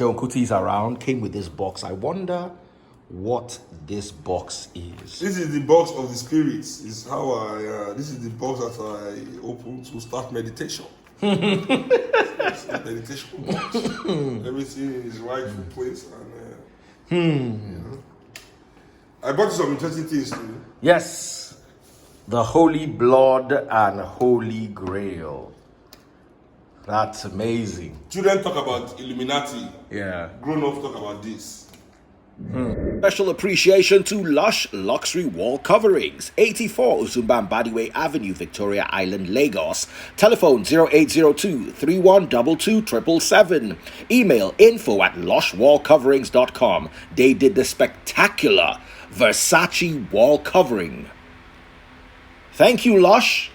Seun Kuti is around, came with this box. I wonder what this box is. This is the box of the spirits. This is the box that I open to start meditation. It's a meditation box. Everything is rightful place, and I bought some interesting things too. Yes, the Holy Blood and Holy Grail. That's amazing. Children talk about Illuminati. Yeah. Grown-ups talk about this. Special appreciation to Lush Luxury Wall Coverings, 84 Usumbambadiwe Avenue, Victoria Island, Lagos. Telephone 0802-3122-777. Email info@lushwallcoverings.com. They did the spectacular Versace wall covering. Thank you, Lush.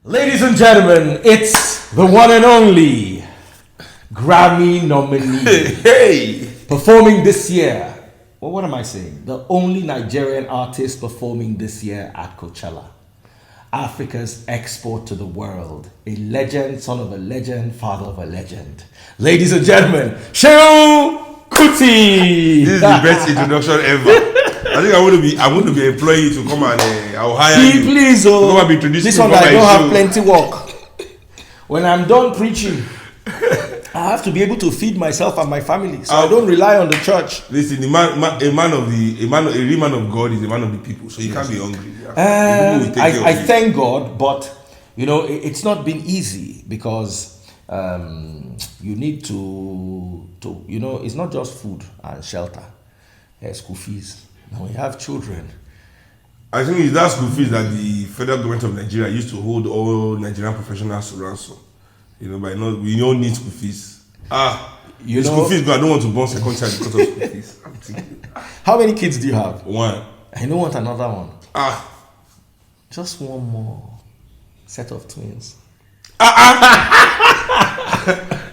Ladies and gentlemen, it's the one and only Grammy nominee. Hey! Performing this year. Well, what am I saying? The only Nigerian artist performing this year at Coachella. Africa's export to the world. A legend, son of a legend, father of a legend. Ladies and gentlemen, Seun Kuti! This is the best introduction ever. I think I want to be employing you to come and I'll hire you. Please, come and be introduced this to one me I don't show. have plenty work. When I'm done preaching, I have to be able to feed myself and my family, so I don't rely on the church. Listen, a real man of God is a man of the people, so you can't be hungry. I thank God, but it's not been easy because you need to it's not just food and shelter. There's school fees. Now we have children. I think it's that school fees that the federal government of Nigeria used to hold all Nigerian professionals to ransom. We don't need school fees. School fees, but I don't want to born second child because of school fees. I'm thinking. How many kids do you have? One. I don't want another one. Just one more set of twins.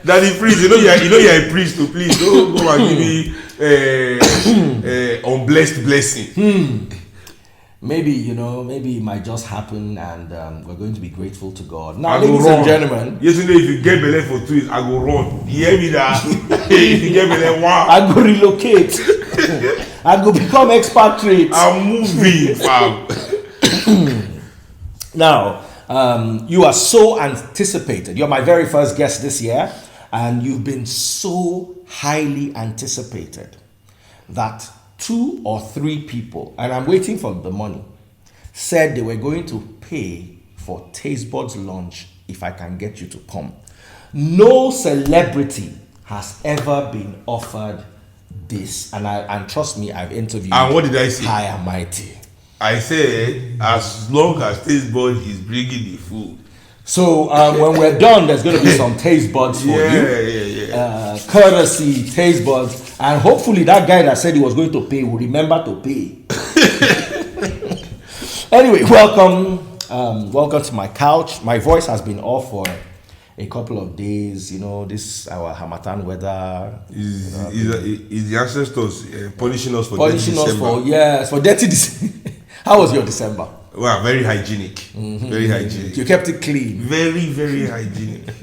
Daddy Freeze, you're a priest, so please don't go and give me unblessed blessing. Maybe it might just happen, and we're going to be grateful to God. Now, ladies and gentlemen, yesterday, if you get belay for twins, I go run. You hear me that? If you get belay, wow. I go relocate. I go become expatriate. I'm moving, fam. Now, you are so anticipated. You're my very first guest this year, and you've been so highly anticipated that 2 or 3 people, and I'm waiting for the money, said they were going to pay for Tastebudzng lunch if I can get you to come. No celebrity has ever been offered this, and trust me, I've interviewed. And what did I say? High and mighty. I said, as long as Tastebudzng is bringing the food. So when we're done, there's going to be some Tastebudzng for you. Yeah. Courtesy Tastebudzng. And hopefully that guy that said he was going to pay will remember to pay. Anyway, welcome to my couch. My voice has been off for a couple of days. This our Hamatan weather Is the ancestors punishing us for dirty December? For dirty December. How was your December? Well, very hygienic. Very hygienic. You kept it clean. Very, very hygienic.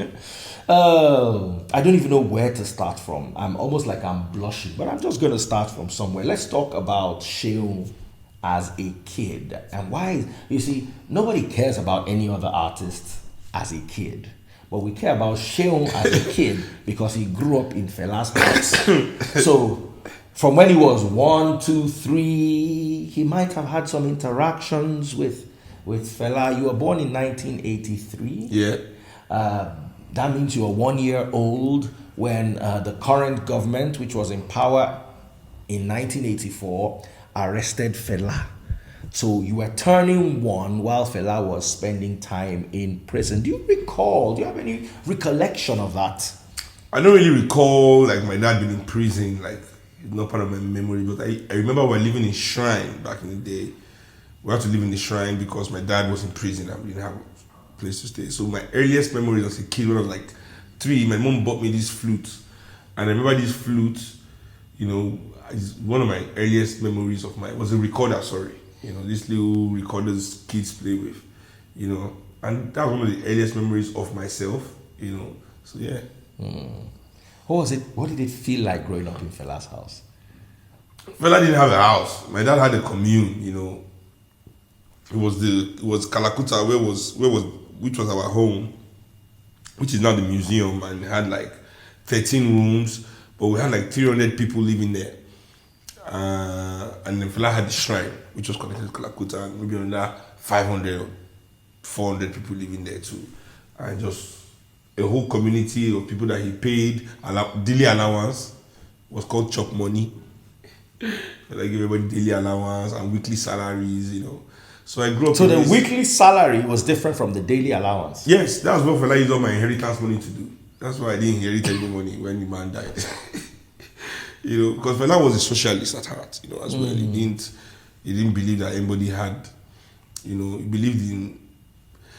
I don't even know where to start from. I'm almost like I'm blushing, but I'm just going to start from somewhere. Let's talk about Seun as a kid and why. You see, nobody cares about any other artist as a kid, but we care about Seun as a kid because he grew up in Fela's house. So from when he was 1, 2, 3, he might have had some interactions with Fela. You were born in 1983. Yeah. That means you were 1 year old when the current government, which was in power in 1984, arrested Fela. So you were turning 1 while Fela was spending time in prison. Do you have any recollection of that? I don't really recall like my dad being in prison, like it's not part of my memory, but I remember we were living in Shrine back in the day. We had to live in the Shrine because my dad was in prison and we didn't have a place to stay. So my earliest memories as a kid, when I was like 3, my mom bought me this flute. And I remember this flute, is one of my earliest memories of mine. It was a recorder, this little recorders kids play with, and that was one of the earliest memories of myself, so yeah. What was it? What did it feel like growing up in Fela's house? Fela didn't have a house. My dad had a commune, It was Kalakuta which was our home, which is now the museum, and it had like 13 rooms, but we had like 300 people living there. And then Fela had the shrine, which was connected to Kalakuta, and maybe another 500 or 400 people living there too. And just a whole community of people that he paid daily allowance, was called chop money. Like everybody daily allowance and weekly salaries, So I grew up. So the weekly salary was different from the daily allowance. Yes, that's what Fela used all my inheritance money to do. That's why I didn't inherit any money when the man died. Because Fela was a socialist at heart, as well. He didn't believe that anybody had, he believed in.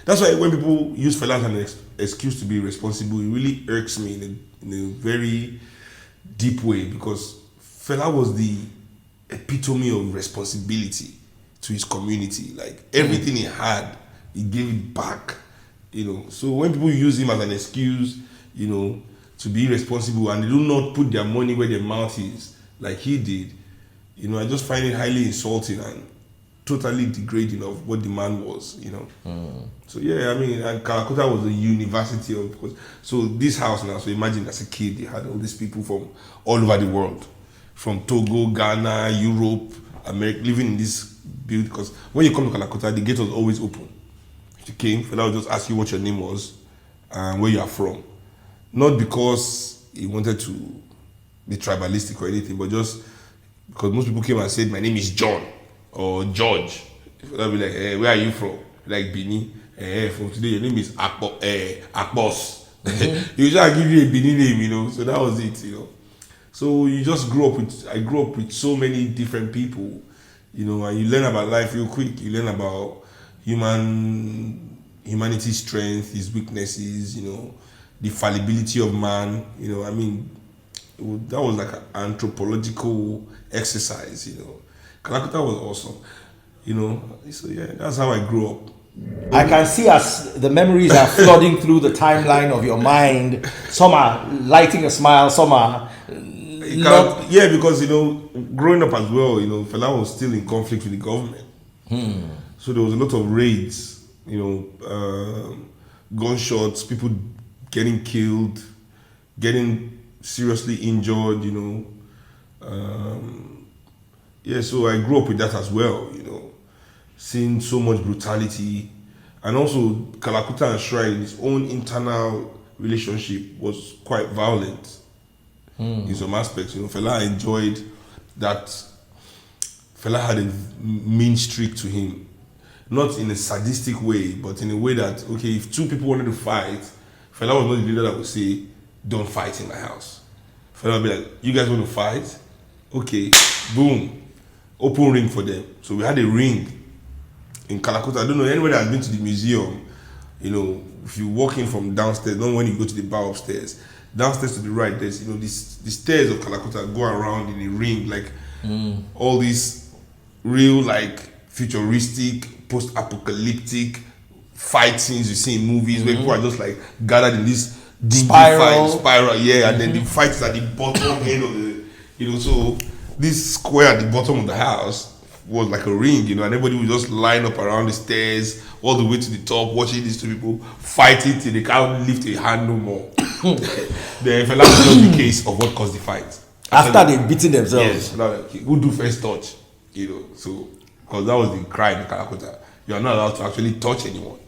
That's why when people use Fela as an excuse to be responsible, it really irks me in a very deep way, because Fela was the epitome of responsibility to his community. Like everything he had, he gave it back. So when people use him as an excuse, to be responsible, and they do not put their money where their mouth is, like he did, I just find it highly insulting and totally degrading of what the man was, So yeah, and Kalakuta was a university so this house now, so imagine as a kid, they had all these people from all over the world, from Togo, Ghana, Europe, America, living in this building, because when you come to Kalakuta, the gate was always open. If you came, Fela would just ask you what your name was and where you are from. Not because he wanted to be tribalistic or anything, but just because most people came and said, my name is John or George. They'll be like, hey, where are you from? Like Bini. Hey, from today, your name is Akbos. You just give you a Bini name, So that was it, So you just I grew up with so many different people, and you learn about life real quick. You learn about humanity's strength, his weaknesses, the fallibility of man, that was like an anthropological exercise, Kalakuta was awesome, So yeah, that's how I grew up. I can see as the memories are flooding through the timeline of your mind. Some are lighting a smile, some are not. Yeah, because growing up as well, Fela was still in conflict with the government. So there was a lot of raids, gunshots, people getting killed, getting seriously injured, Yeah, so I grew up with that as well, seeing so much brutality. And also, Kalakuta and Shrine, his own internal relationship was quite violent in some aspects. Fela enjoyed that. Fela had a mean streak to him. Not in a sadistic way, but in a way that, okay, if two people wanted to fight, Fela was not the leader that would say, don't fight in my house. Fela would be like, you guys want to fight? Okay, boom. Open ring for them. So we had a ring in Kalakuta. I don't know, anybody that has been to the museum, if you walk in from downstairs, not when you go to the bar upstairs, downstairs to the right, there's, the stairs of Kalakuta go around in a ring, like all these real, like, futuristic, post-apocalyptic fight scenes you see in movies where people are just like gathered in this spiral, yeah, and then the fight is at the bottom end of the, so this square at the bottom of the house was like a ring, and everybody would just line up around the stairs all the way to the top, watching these two people fight it till they can't lift a hand no more. The Fela was not the case of what caused the fight. After they've beaten themselves. Yes, like, who do first touch, so because that was the crime in Kalakuta. You are not allowed to actually touch anyone.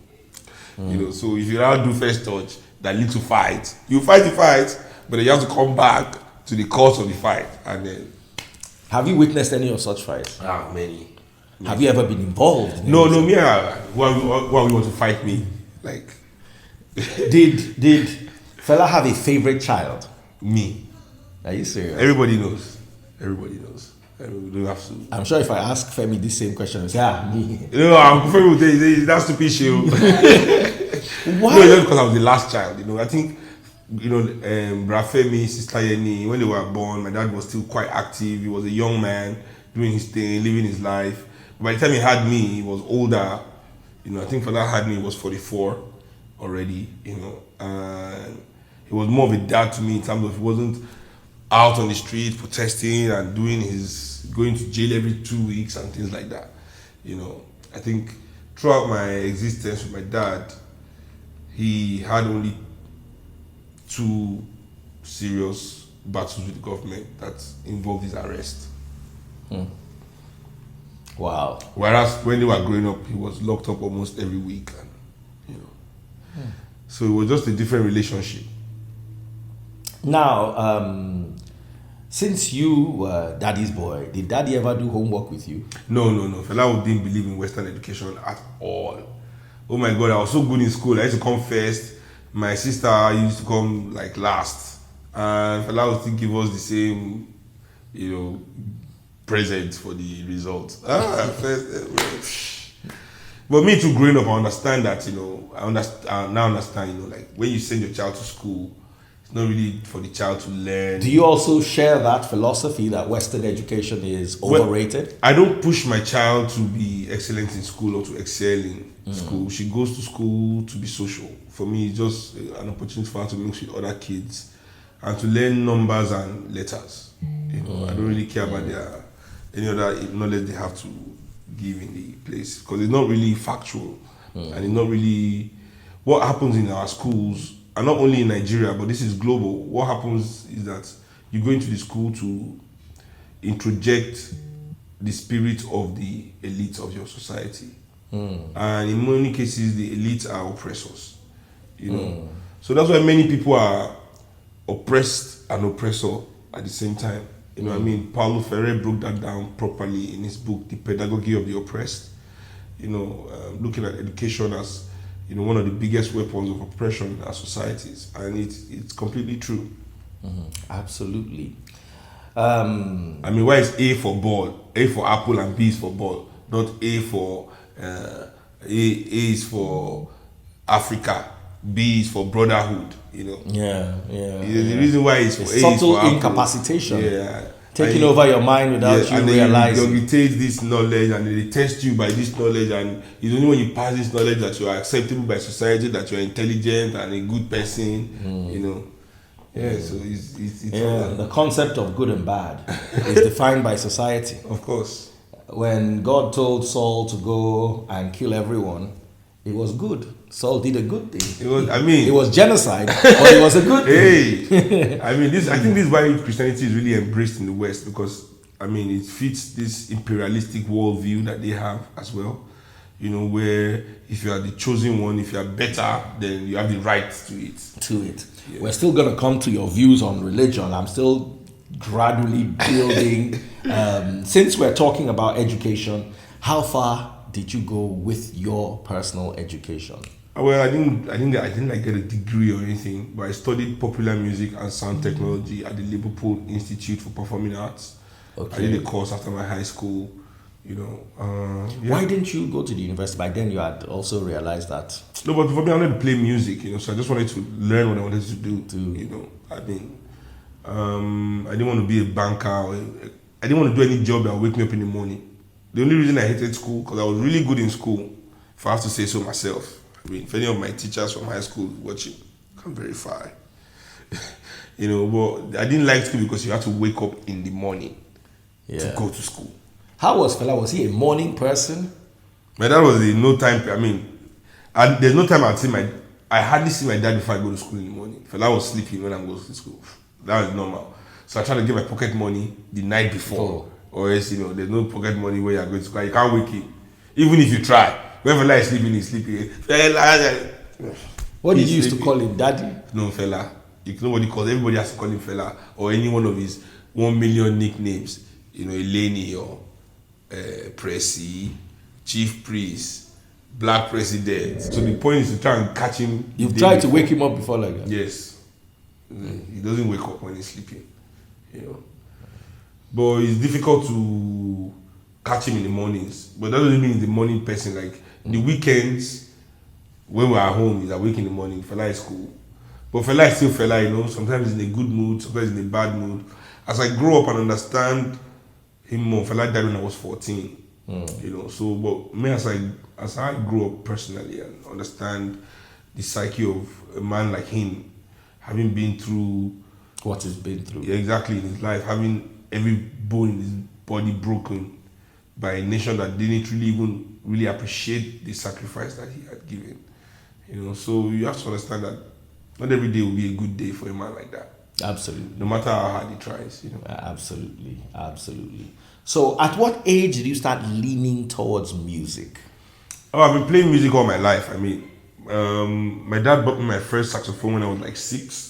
So if you now do first touch, that leads to fight. You fight the fight, but then you have to come back to the cause of the fight. And then, have you witnessed any of such fights? Many. Have you ever been involved? No, me. Why we want to fight me? Like, did Fela have a favorite child? Me. Are you serious? Everybody knows. We don't have to. I'm sure if I ask Femi this same question, he'll say, me. No, Femi will say that's stupid shit. Why? No, just because I was the last child. I think, Brafemi, Sister Yeni, when they were born, my dad was still quite active. He was a young man doing his thing, living his life. By the time he had me, he was older. I think Fela had me, he was 44 already. And he was more of a dad to me in terms of he wasn't out on the street protesting and going to jail every 2 weeks and things like that. I think throughout my existence with my dad, he had only 2 serious battles with the government that involved his arrest. Wow. Whereas when they were growing up, he was locked up almost every week. So it was just a different relationship. Now, since you were daddy's boy, did daddy ever do homework with you? No. Fela didn't believe in Western education at all. Oh my God, I was so good in school. I used to come first. My sister used to come like last. And Fela would still give us the same, present for the results. But me too, growing up, I understand that, I now understand, like when you send your child to school, it's not really for the child to learn. Do you also share that philosophy that Western education is overrated? Well, I don't push my child to be excellent in school or to excel in school. She goes to school to be social. For me, it's just an opportunity for her to mix with other kids and to learn numbers and letters. I don't really care about any other knowledge they have to give in the place because it's not really factual and it's not really what happens in our schools. And not only in Nigeria, but this is global. What happens is that you go into the school to introject the spirit of the elites of your society. And in many cases, the elites are oppressors. So that's why many people are oppressed and oppressor at the same time. Paulo Freire broke that down properly in his book, The Pedagogy of the Oppressed. Looking at education as one of the biggest weapons of oppression in our societies, and it's completely true. Absolutely. Why is A for ball, A for apple, and B is for ball, not A for A is for Africa, B is for brotherhood. The reason why it's for A is for subtle apple. Incapacitation. Taking over your mind without you realizing. You take this knowledge and they test you by this knowledge, and it's only when you pass this knowledge that you are acceptable by society, that you are intelligent and a good person. So it's the concept of good and bad is defined by society. Of course. When God told Saul to go and kill everyone, it was good. Saul did a good thing. It was genocide, but it was a good thing. I think this is why Christianity is really embraced in the West, because it fits this imperialistic worldview that they have as well. Where if you are the chosen one, if you are better, then you have the right to it. Yeah. We're still going to come to your views on religion. I'm still gradually building. Since we're talking about education, how far did you go with your personal education? Well, I didn't get a degree or anything, but I studied popular music and sound technology at the Liverpool Institute for Performing Arts. Okay. I did a course after my high school. Why didn't you go to the university? By then you had also realized that. No, but for me, I wanted to play music, so I just wanted to learn what I wanted to do. I didn't want to be a banker. I didn't want to do any job that would wake me up in the morning. The only reason I hated school, because I was really good in school, if I have to say so myself. If any of my teachers from high school watching, come verify. But I didn't like school because you had to wake up in the morning to go to school. How was Fela? Was he a morning person? My dad was no time. And there's no time I hardly see my dad before I go to school in the morning. Fela was sleeping when I go to school. That was normal. So I try to get my pocket money the night before. Or else, there's no pocket money where you're going to school. You can't wake him. Even if you try. When Fela is sleeping, he's sleeping. What did you used to call him? Daddy? No, Fela. Nobody calls. Everybody has to call him Fela. Or any one of his 1 million nicknames. Eleni or Pressy, Chief Priest, Black President. So the point is to try and catch him. You've tried to wake him up before like that? Yes. He doesn't wake up when he's sleeping. But it's difficult to catch him in the mornings. But that doesn't mean he's the morning person. Like the weekends, when we're at home, he's awake in the morning. Fela is cool. But Fela is still Fela, sometimes in a good mood, sometimes in a bad mood. As I grow up and understand him more, Fela died when I was 14. So but me as I grow up personally and understand the psyche of a man like him, having been through What he's been through. exactly in his life, having every bone in his body broken by a nation that didn't really even really appreciate the sacrifice that he had given. You know, so you have to understand that not every day will be a good day for a man like that. Absolutely. No matter how hard he tries, you know. Absolutely. Absolutely. So at what age did you start leaning towards music? Oh, I've been playing music all my life. I mean, my dad bought me my first saxophone when I was like 6.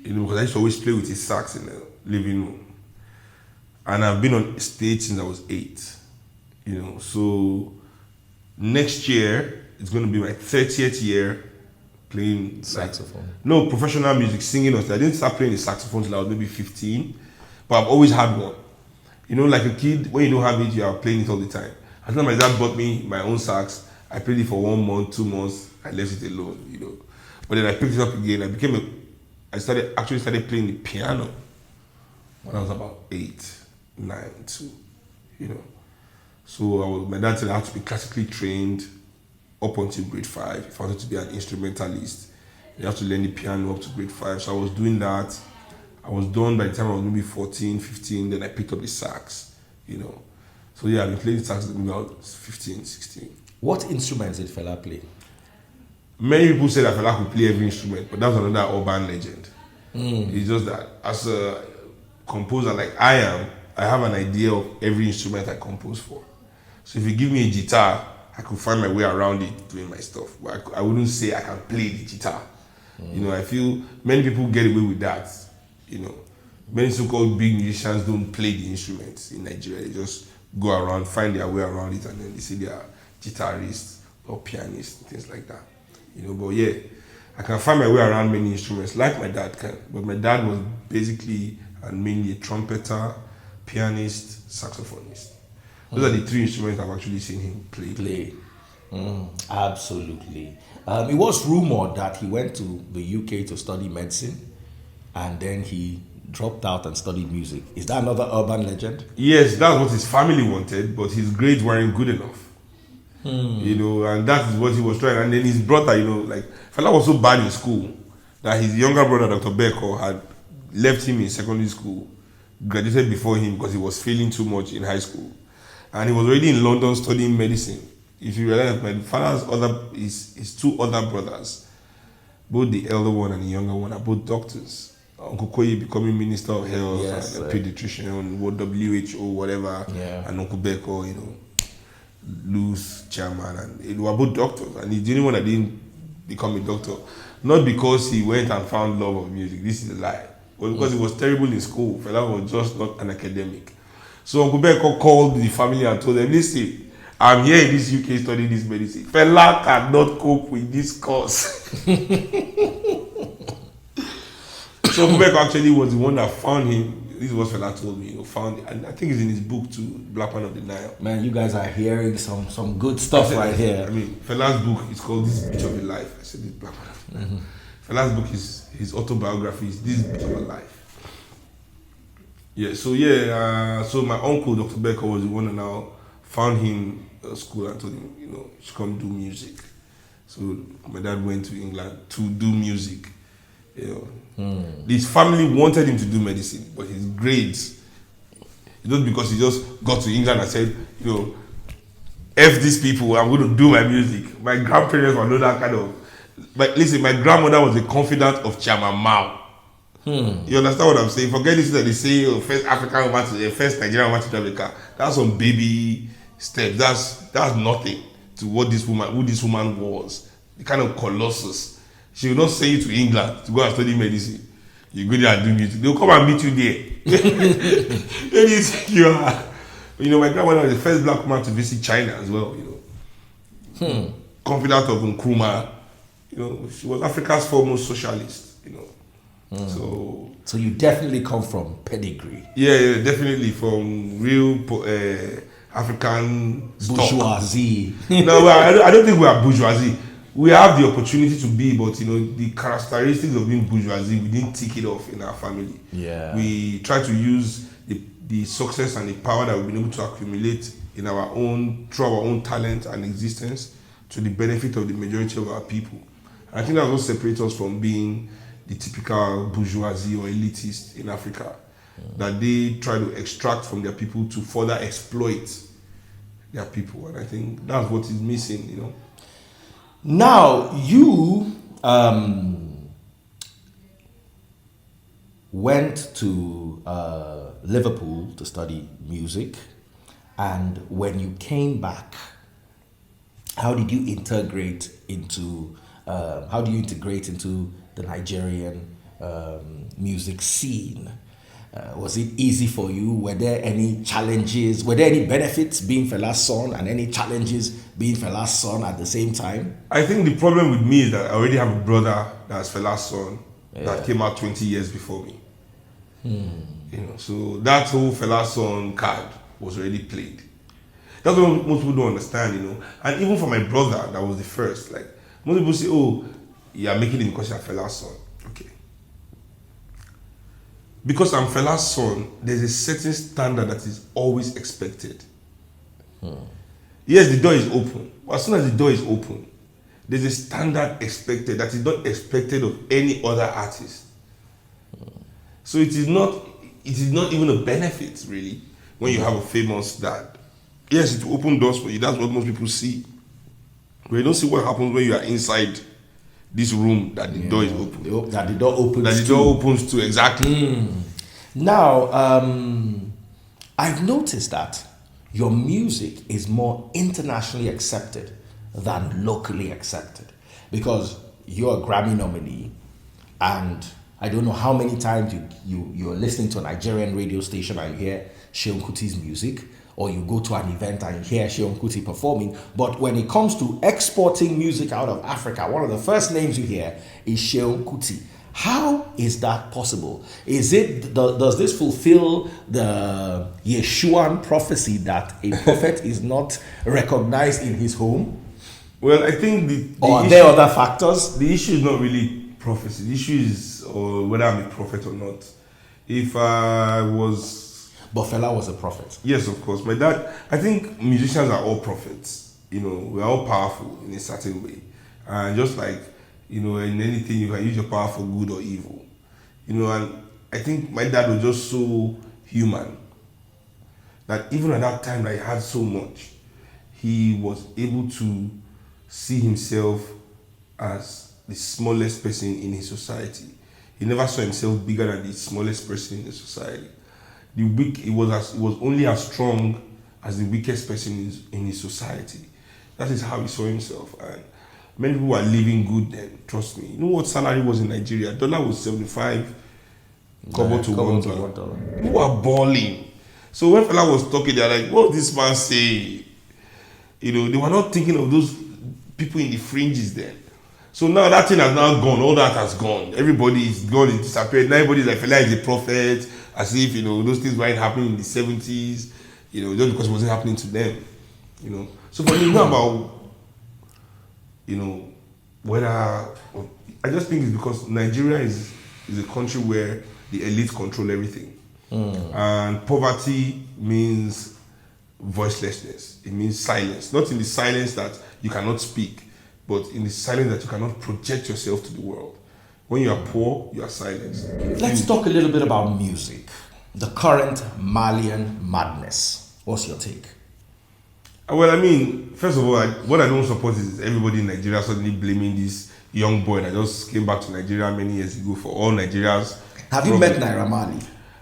You know, because I used to always play with his sax in the living room. And I've been on stage since I was 8. You know, so next year it's going to be my 30th year playing Saxophone. No, professional music, singing. I didn't start playing the saxophone till I was maybe 15, but I've always had one. You know, like a kid, when you don't have it, you are playing it all the time. Until my dad bought me my own sax, I played it for 1 month, 2 months, I left it alone, you know. But then I picked it up again. I started playing the piano when I was about 8, 9, 2, you know. So my dad said I had to be classically trained up until grade 5. If I wanted to be an instrumentalist, you have to learn the piano up to grade 5. So I was doing that. I was done by the time I was maybe 14, 15. Then I picked up the sax, you know. So yeah, I've been playing the sax since I was 15, 16. What instruments did Fela play? Many people say that Fela could play every instrument, but that's another urban legend. It's just that as a composer like I am, I have an idea of every instrument I compose for. So if you give me a guitar, I could find my way around it doing my stuff. But I wouldn't say I can play the guitar. You know, I feel many people get away with that. You know, many so-called big musicians don't play the instruments in Nigeria. They just go around, find their way around it, and then they say they are guitarists or pianists, things like that. You know, but yeah, I can find my way around many instruments like my dad can. But my dad was basically and mainly a trumpeter, pianist, saxophonist. Those are the 3 instruments I've actually seen him play. Absolutely. It was rumored that he went to the UK to study medicine and then he dropped out and studied music. Is that another urban legend? Yes, that's what his family wanted, but his grades weren't good enough. You know, and that is what he was trying. And then his brother, you know, like, Fela was so bad in school that his younger brother, Dr. Beko, had left him in secondary school, graduated before him because he was failing too much in high school. And he was already in London studying medicine. If you realize, my father's his 2 other brothers, both the elder one and the younger one, are both doctors. Uncle Koyi becoming Minister of Health, Yes, and a pediatrician, WHO, whatever, and Uncle Beko, you know, loose chairman, and they were both doctors. And he's the only one that didn't become a doctor. Not because he went and found love of music, this is a lie, but because he was terrible in school. Fela was just not an academic. So Uncle Beko called the family and told them, listen, I'm here in this UK studying this medicine. Fela cannot cope with this course. So Uncle Beko actually was the one that found him. This is what Fela told me. Found it. And I think it's in his book too, Black Man of the Nile. Man, you guys are hearing some good stuff right here. I mean, Fela's book is called This Beach of a Life. I said this Black Man of the Nile. Fela's book is his autobiography, is This Beach of a Life. So my uncle, Dr. Beko, was the one that now found him at school and told him, you know, you should come do music. So my dad went to England to do music. You know, his family wanted him to do medicine, but his grades, not because he just got to England and said, you know, F these people, I'm going to do my music. My grandparents were not that kind of. But listen, my grandmother was a confidant of Chairman Mao. You understand what I'm saying? Forget this that they say, oh, first African woman to first Nigerian woman to Jamaica. That's some baby steps. That's nothing to what who this woman was. The kind of colossus. She will not send you to England to go and study medicine. You go there and do music. They'll come and meet you there. Then you think you are. You know, my grandmother was the first black woman to visit China as well. You know, confidant of Nkrumah. You know, she was Africa's foremost socialist. You know. So you definitely come from pedigree. Yeah, definitely from real African bourgeoisie. No, I don't think we are bourgeoisie. We have the opportunity to be, but you know, the characteristics of being bourgeoisie, we didn't tick it off in our family. Yeah. We try to use the success and the power that we've been able to accumulate in our own, through our own talent and existence, to the benefit of the majority of our people. And I think that's what separates us from being the typical bourgeoisie or elitist in Africa that they try to extract from their people to further exploit their people. And I think that's what is missing, you know. Now, you went to Liverpool to study music, and when you came back, how did you integrate into the Nigerian music scene? Was it easy for you? Were there any challenges? Were there any benefits being Fela's son and any challenges being Fela's son at the same time? I think the problem with me is that I already have a brother that's Fela's son that came out 20 years before me. You know, so that whole Fela's son card was already played. That's what most people don't understand, you know. And even for my brother, that was the first. Like, most people say, oh, you're making it because you're Fela's son. Okay. Because I'm Fela's son, there's a certain standard that is always expected. Yes, the door is open. But as soon as the door is open, there's a standard expected that is not expected of any other artist. So it is not even a benefit, really, when you have a famous dad. Yes, it will open doors for you. That's what most people see. But you don't see what happens when you are inside this room that the door is open. That the door opens. That the door opens to, exactly. Now, I've noticed that your music is more internationally accepted than locally accepted, because you're a Grammy nominee, and I don't know how many times you're listening to a Nigerian radio station and you hear Seun Kuti's music, or you go to an event and you hear Seun Kuti performing. But when it comes to exporting music out of Africa, one of the first names you hear is Seun Kuti. How is that possible? Does this fulfill the Yeshuan prophecy that a prophet is not recognized in his home? Well, I think or are there other factors? The issue is not really prophecy. The issue is whether I'm a prophet or not. If I was... But Fela was a prophet. Yes, of course. My dad, I think musicians are all prophets. You know, we're all powerful in a certain way. And just like, you know, in anything, you can use your power for good or evil. You know, and I think my dad was just so human that even at that time that he had so much, he was able to see himself as the smallest person in his society. He never saw himself bigger than the smallest person in the society. He was only as strong as the weakest person in his society. That is how he saw himself. And many people were living good then, trust me. You know what salary was in Nigeria? Dollar was 75 kobo to $1. People were balling. So when Fela was talking, they were like, what did this man say? You know, they were not thinking of those people in the fringes then. So now that thing has now gone, all that has gone. Everybody is gone, it disappeared. Now everybody's like, Fela is a prophet, as if, you know, those things weren't happening in the 70s, you know, just because it wasn't happening to them, you know. So for me, not about, you know, whether, I just think it's because Nigeria is a country where the elite control everything. And poverty means voicelessness. It means silence. Not in the silence that you cannot speak, but in the silence that you cannot project yourself to the world. When you are poor, you are silenced. Let's talk a little bit about music. The current Malian madness. What's your take? Well, I mean, first of all, what I don't support is everybody in Nigeria suddenly blaming this young boy that just came back to Nigeria many years ago for all Nigeria's. Have you met Naira Marley?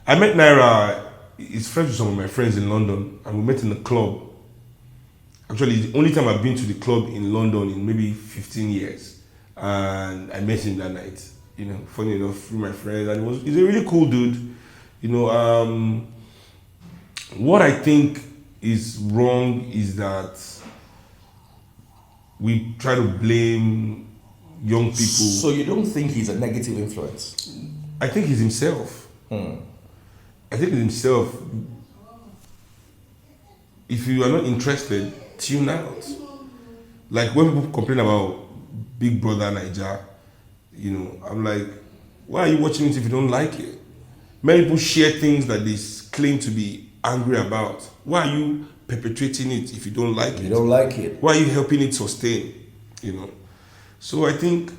I met Naira. He's friends with some of my friends in London, and we met in a club. Actually, the only time I've been to the club in London in maybe 15 years. And I met him that night, you know, funny enough, through my friends. And he's a really cool dude. You know, what I think is wrong is that we try to blame young people. So you don't think he's a negative influence? I think he's himself. I think he's himself. If you are not interested, tune out. Like when people complain about Big Brother Naija, you know, I'm like, why are you watching it if you don't like it? Many people share things that they claim to be angry about. Why are you perpetrating it if you don't like it? You don't like it. Why are you helping it sustain? You know. So I think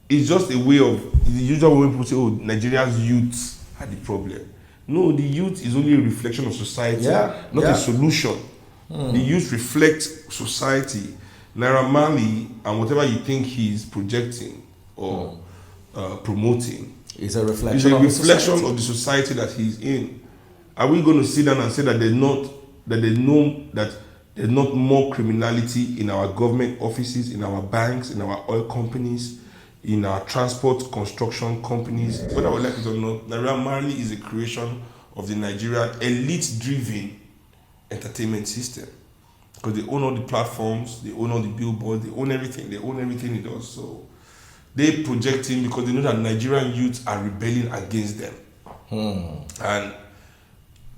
it's just a way of the usual way people say, "Oh, Nigeria's youth are the problem." No, the youth is only a reflection of society, not a solution. The youth reflect society. Naira Marley and whatever you think he's projecting or promoting is a reflection, of the society that he's in. Are we going to sit down and say that there's not more criminality in our government offices, in our banks, in our oil companies, in our transport construction companies? Whether we like it or not, Naira Marley is a creation of the Nigerian elite-driven entertainment system, because they own all the platforms, they own all the billboards, they own everything he does. So they project him because they know that Nigerian youths are rebelling against them. And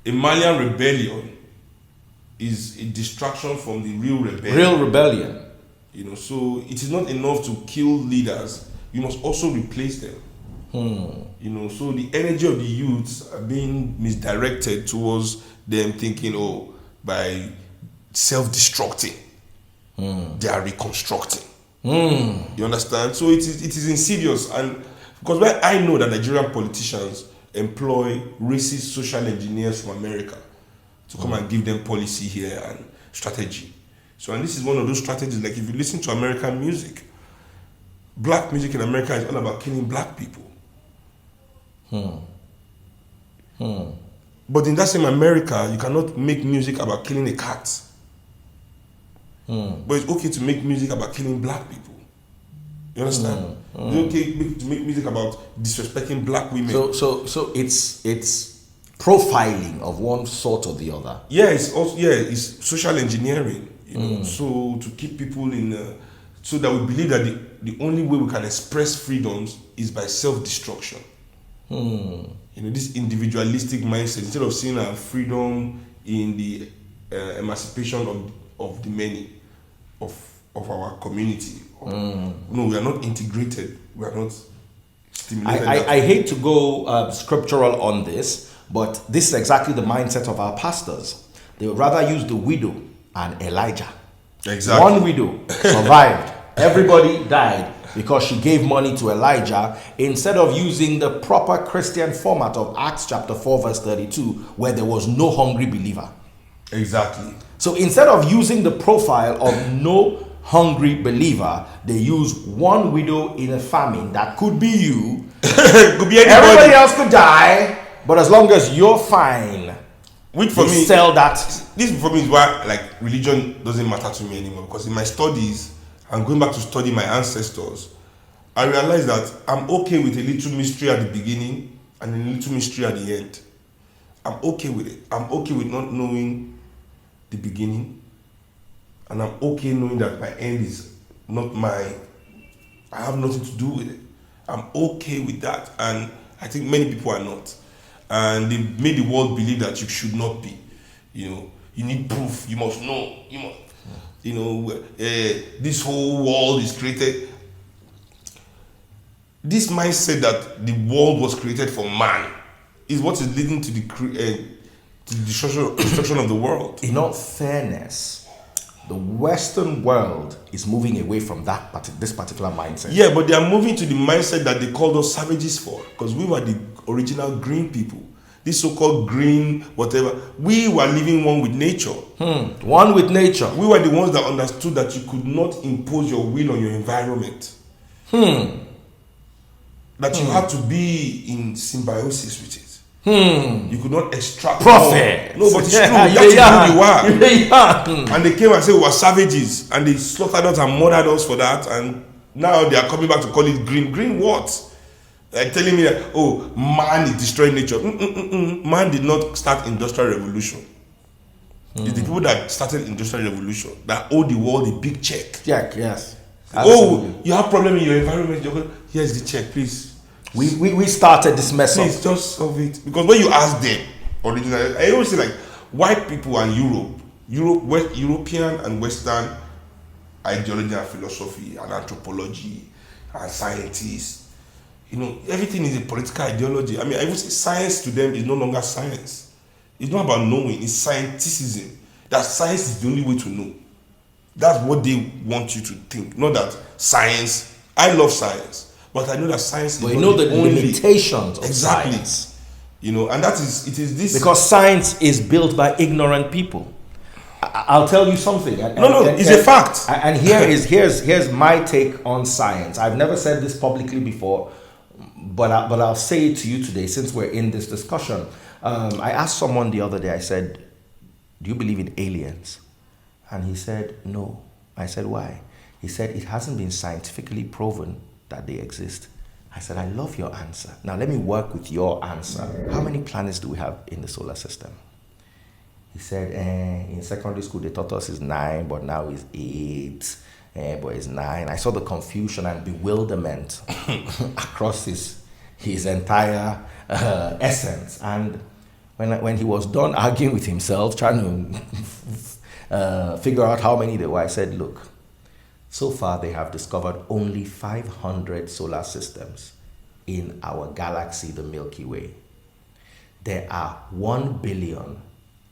a Malian rebellion is a distraction from the real rebellion. Real rebellion. You know, so it is not enough to kill leaders. You must also replace them. You know, so the energy of the youths are being misdirected towards them thinking, oh, by self-destructing, they are reconstructing. You understand? So it is insidious, and because when I know that Nigerian politicians employ racist social engineers from America to come and give them policy here and strategy. So, and this is one of those strategies. Like, if you listen to American music, black music in America is all about killing black people. But in that same America, you cannot make music about killing a cat. But it's okay to make music about killing black people. You understand? It's okay to make music about disrespecting black women. So it's profiling of one sort or the other. Yeah, it's social engineering. You know, so to keep people in, so that we believe that the only way we can express freedoms is by self-destruction. You know, this individualistic mindset, instead of seeing our freedom in the emancipation of the many, of our community. No, we are not integrated. We are not stimulated. I hate to go scriptural on this, but this is exactly the mindset of our pastors. They would rather use the widow and Elijah. Exactly. One widow survived. Everybody died because she gave money to Elijah, instead of using the proper Christian format of Acts chapter 4 verse 32, where there was no hungry believer. Exactly. So instead of using the profile of no hungry believer, they use one widow in a famine that could be you. Could be anybody. Everybody else could die, but as long as you're fine, which for me, sell that. This for me is why, like, religion doesn't matter to me anymore, because in my studies, I'm going back to study my ancestors, I realized that I'm okay with a little mystery at the beginning and a little mystery at the end. I'm okay with it. I'm okay with not knowing the beginning, and I'm okay knowing that my end is not mine. I have nothing to do with it. I'm okay with that, and I think many people are not. And they made the world believe that you should not be. You know, you need proof. You must know. You must. You know, this whole world is created. This mindset that the world was created for man is what is leading to the destruction of the world. In all fairness, the Western world is moving away from this particular mindset. Yeah, but they are moving to the mindset that they called us savages for, because we were the original green people. This so-called green whatever, we were living one with nature. One with nature. We were the ones that understood that you could not impose your will on your environment. That you had to be in symbiosis with it. You could not extract Prophet. more. No, but it's true. That's who you are. And they came and said we were savages, and they slaughtered us and murdered us for that. And now they are coming back to call it green. Green what? Like telling me that, oh, man is destroying nature. Man did not start industrial revolution. It's the people that started industrial revolution that owe the world a big check. Check, yes. Absolutely. Oh, you have problem in your environment. Here's the check, please. We started this mess up. Please just solve it. Because when you ask them, originally, I always say, like, white people and European and Western ideology and philosophy and anthropology and scientists, you know, everything is a political ideology. I mean, I would say science to them is no longer science. It's not about knowing, it's scienticism. That science is the only way to know. That's what they want you to think. Not that science, I love science, But I know that science is But you not know the only limitations of exactly. science. And it is this Because science is built by ignorant people. I'll tell you something. It's a fact. And here's my take on science. I've never said this publicly before, but I'll say it to you today since we're in this discussion. I asked someone the other day. I said, "Do you believe in aliens?" And he said, "No." I said, "Why?" He said, "It hasn't been scientifically proven that they exist." I said, "I love your answer. Now let me work with your answer. How many planets do we have in the solar system?" He said, in secondary school they taught us it's 9, but now it's 8. But it's 9. I saw the confusion and bewilderment across his entire essence. And when he was done arguing with himself, trying to figure out how many there were, I said, "Look, so far they have discovered only 500 solar systems in our galaxy, the Milky Way. There are 1 billion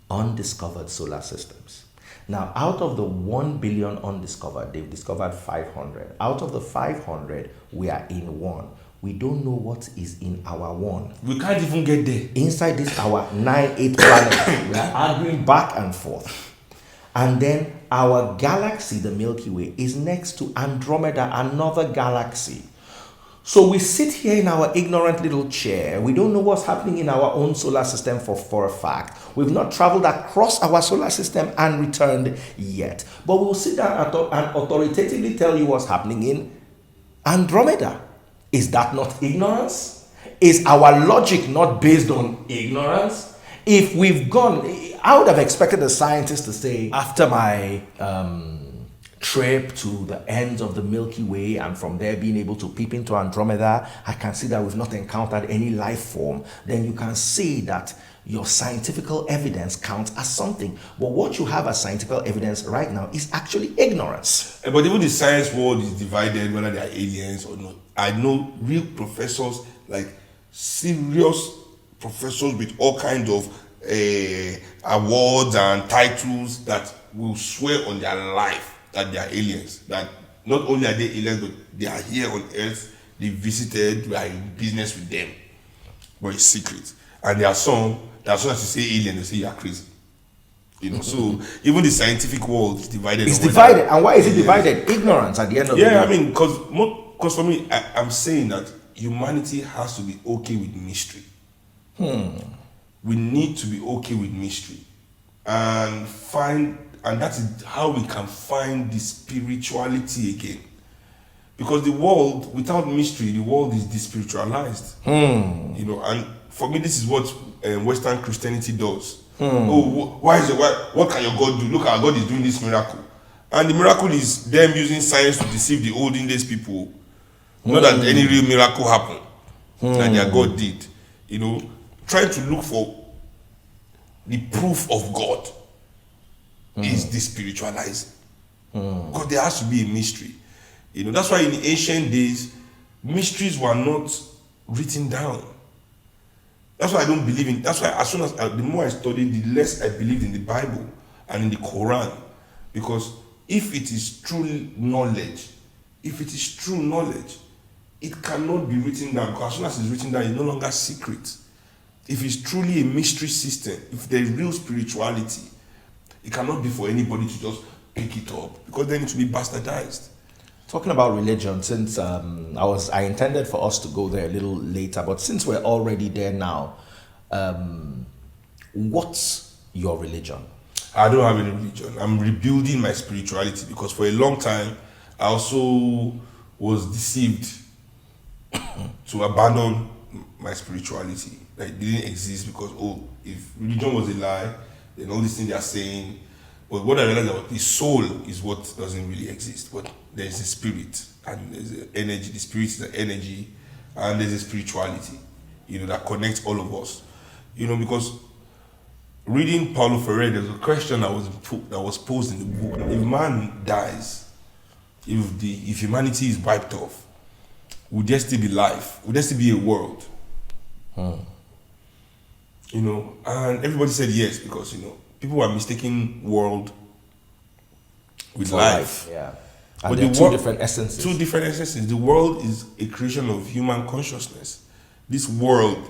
undiscovered solar systems. Now, out of the 1 billion undiscovered, they've discovered 500. Out of the 500, we are in one. We don't know what is in our one. We can't even get there. Inside this, our 9-8 planets, we are arguing back and forth. And then our galaxy, the Milky Way, is next to Andromeda, another galaxy. So we sit here in our ignorant little chair. We don't know what's happening in our own solar system for a fact. We've not traveled across our solar system and returned yet. But we'll sit down and authoritatively tell you what's happening in Andromeda. Is that not ignorance? Is our logic not based on ignorance? If we've gone, I would have expected the scientists to say, after my trip to the ends of the Milky Way and from there being able to peep into Andromeda, I can see that we've not encountered any life form. Then you can see that your scientific evidence counts as something. But what you have as scientific evidence right now is actually ignorance. But even the science world is divided whether they are aliens or not. I know real professors, like serious professors with all kinds of awards and titles that will swear on their life that they are aliens. That not only are they aliens, but they are here on Earth. They visited. We are in business with them, but it's secret. And there are some that as soon as you say alien, they say you are crazy. So even the scientific world is divided. It's divided, and why is it divided? Ignorance at the end of the day. Yeah, I mean, because for me, I'm saying that humanity has to be okay with mystery. We need to be okay with mystery, and that is how we can find the spirituality again. Because the world, without mystery, the world is despiritualized. And for me, this is what Western Christianity does. What can your God do? Look, our God is doing this miracle. And the miracle is them using science to deceive the olden days people. Not that any real miracle happened. That their God did. Trying to look for the proof of God is despiritualizing. Because there has to be a mystery. That's why in the ancient days, mysteries were not written down. That's why I don't believe in. That's why as soon as the more I study, the less I believe in the Bible and in the Quran, because if it is true knowledge, it cannot be written down. Because as soon as it's written down, it's no longer secret. If it's truly a mystery system, if there is real spirituality, it cannot be for anybody to just pick it up, because then it will be bastardized. Talking about religion, since I intended for us to go there a little later, but since we're already there now, what's your religion? I don't have any religion. I'm rebuilding my spirituality, because for a long time I also was deceived to abandon my spirituality. That it didn't exist, because if religion was a lie, then all these things they are saying. But what I realized was the soul is what doesn't really exist, but there's a spirit and there's an energy. The spirit is the energy, and there's a spirituality, that connects all of us. Because reading Paulo Freire, there's a question that was posed in the book. If man dies, if humanity is wiped off, would there still be life? Would there still be a world? And everybody said yes, because people are mistaking world with life. Yeah. And But there are the two wor- different essences. Two different essences. The world is a creation of human consciousness. This world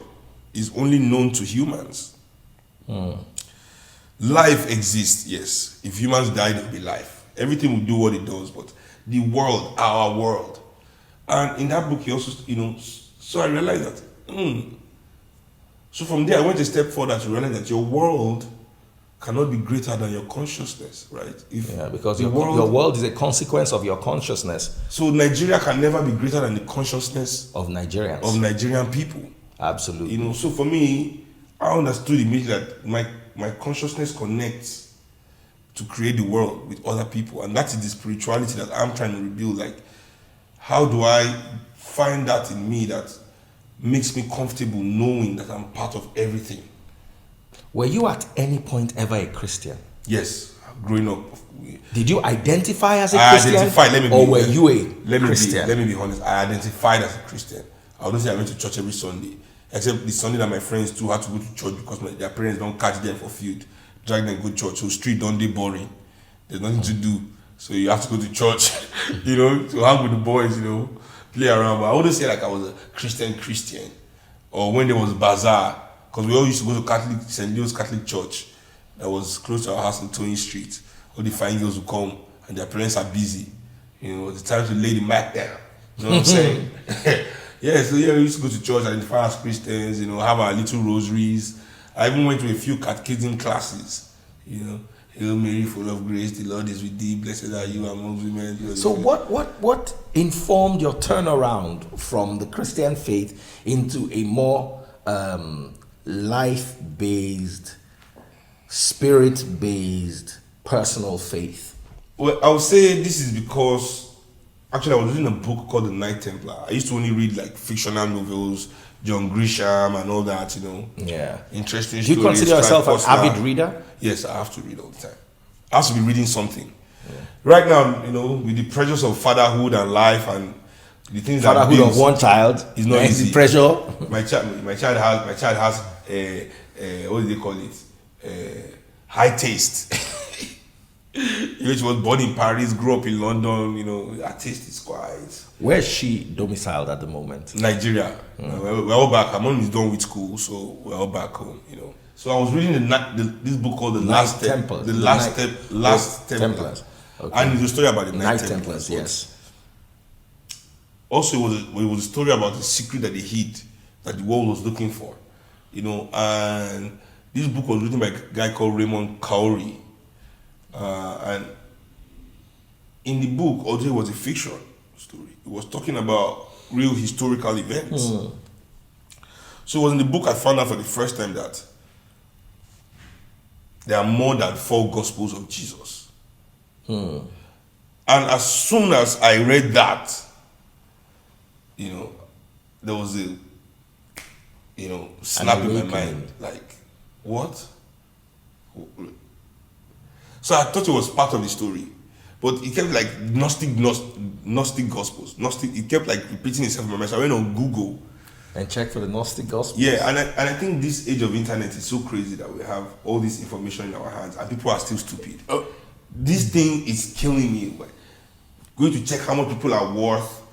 is only known to humans. Life exists, yes. If humans die, there will be life. Everything will do what it does, but the world, our world. And in that book, he also, so I realized that, So from there, I went a step further to realize that your world cannot be greater than your consciousness, right? Because your world is a consequence of your consciousness. So Nigeria can never be greater than the consciousness of Nigerians. Of Nigerian people. Absolutely. So for me, I understood immediately that my consciousness connects to create the world with other people. And that is the spirituality that I'm trying to rebuild. Like, how do I find that in me that makes me comfortable knowing that I'm part of everything? Were you at any point ever a Christian? Yes, growing up. Did you identify as a Christian? Or were you a Christian? Let me be honest. I identified as a Christian. I wouldn't say I went to church every Sunday, except the Sunday that my friends too had to go to church because their parents don't catch them for field, drag them go to church. So street don't be boring. There's nothing to do. So you have to go to church, to hang with the boys, play around. But I wouldn't say like I was a Christian. Or when there was bazaar, because we all used to go to St. Leo's Catholic Church that was close to our house in Tony Street. All the fine girls would come and their parents are busy. It's time to lay the mat down. You know what I'm saying? We used to go to church, identify as Christians, have our little rosaries. I even went to a few catechism classes, Hail Mary, full of grace, the Lord is with thee, blessed are you among women. So what informed your turnaround from the Christian faith into a more life-based, spirit-based, personal faith? Well, I would say this is because actually I was reading a book called The Knight Templar. I used to only read like fictional novels, John Grisham and all that, Yeah. Interesting stories. Do you consider yourself an avid reader? Yes, I have to read all the time. I have to be reading something. Yeah. Right now, with the pressures of fatherhood and life and the things fatherhood of one child is not easy. The pressure. My child has what do they call it? High taste. She was born in Paris, grew up in London. Her taste is quite. Where is she domiciled at the moment? Nigeria. We're all back. Her mom is done with school, so we're all back home. So I was reading this book called The Last Templars. The Last Templars. Okay. And it's a story about the Knight Templars. Yes. Also, it was a story about the secret that they hid, that the world was looking for. And this book was written by a guy called Raymond Cowrie. And in the book, although it was a fiction story, it was talking about real historical events. So it was in the book I found out for the first time that there are more than 4 Gospels of Jesus. And as soon as I read that, there was a, snap in my mind. Like, what? So I thought it was part of the story. But it kept like Gnostic Gospels. It kept like repeating itself in my mind. So I went on Google. And check for the Gnostic Gospels. Yeah, and I think this age of internet is so crazy that we have all this information in our hands and people are still stupid. This thing is killing me. Going to check how much people are worth,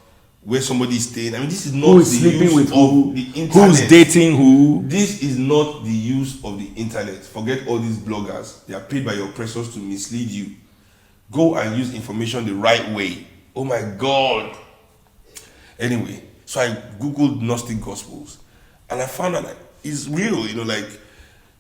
where somebody is staying. I mean, this is not who is sleeping with who, the internet. Who's dating who. This is not the use of the internet. Forget all these bloggers. They are paid by your oppressors to mislead you. Go and use information the right way. Oh my God. Anyway, so I googled Gnostic Gospels and I found that it's real.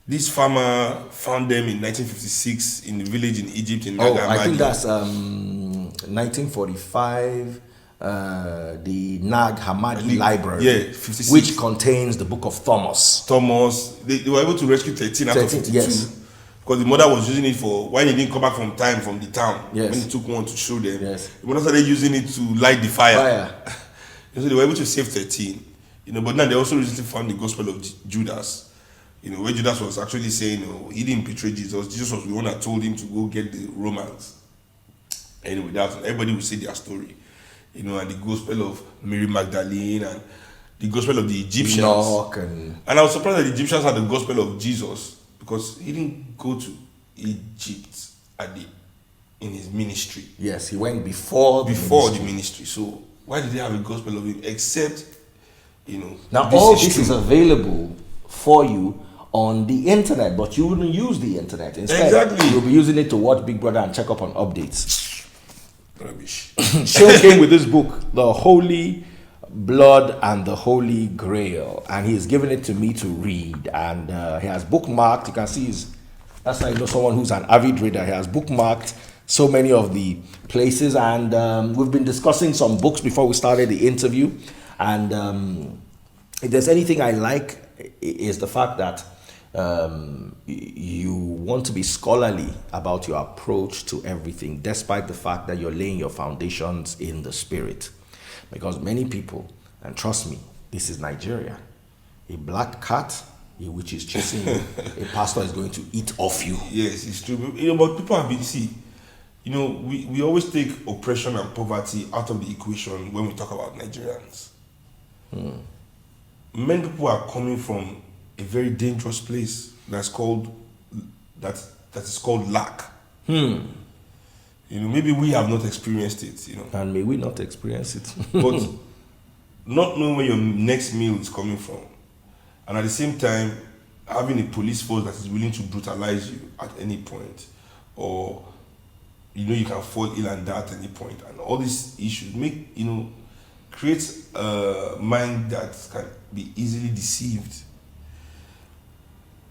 This farmer found them in 1956 in the village in Egypt in Nag Hammadi. I think that's 1945. The Nag Hammadi Library, 56. Which contains the Book of Thomas. They were able to rescue 13 out of 52. Yes. Because the mother was using it for when he didn't come back from the town. Yes. When he took one to show them. Yes. The mother started using it to light the fire. So they were able to save 13. But now they also recently found the Gospel of Judas. Where Judas was actually saying, he didn't betray Jesus. Jesus was the one that told him to go get the Romans. Anyway, everybody will say their story. And the Gospel of Mary Magdalene and the Gospel of the Egyptians. And I was surprised that the Egyptians had the Gospel of Jesus because he didn't go to Egypt in his ministry. Yes, he went before The ministry. So why did they have a gospel of him? Except, Now all this is available for you on the internet, but you wouldn't use the internet. Instead, Exactly. you'll be using it to watch Big Brother and check up on updates. Rubbish. Seun came with this book, The Holy Blood and the Holy Grail, and he's given it to me to read. And he has bookmarked. You can see that's how you know someone who's an avid reader. He has bookmarked so many of the places, and we've been discussing some books before we started the interview. And if there's anything I like, is the fact that you want to be scholarly about your approach to everything, despite the fact that you're laying your foundations in the spirit. Because many people, and trust me, this is Nigeria, a black cat which is chasing you, a pastor is going to eat off you. Yes, it's true. But people have been, we always take oppression and poverty out of the equation when we talk about Nigerians. Many people are coming from a very dangerous place that is called lack. Maybe we have not experienced it, And may we not experience it. But not knowing where your next meal is coming from, and at the same time having a police force that is willing to brutalize you at any point, or you can fall ill and die at any point, and all these issues creates a mind that can be easily deceived.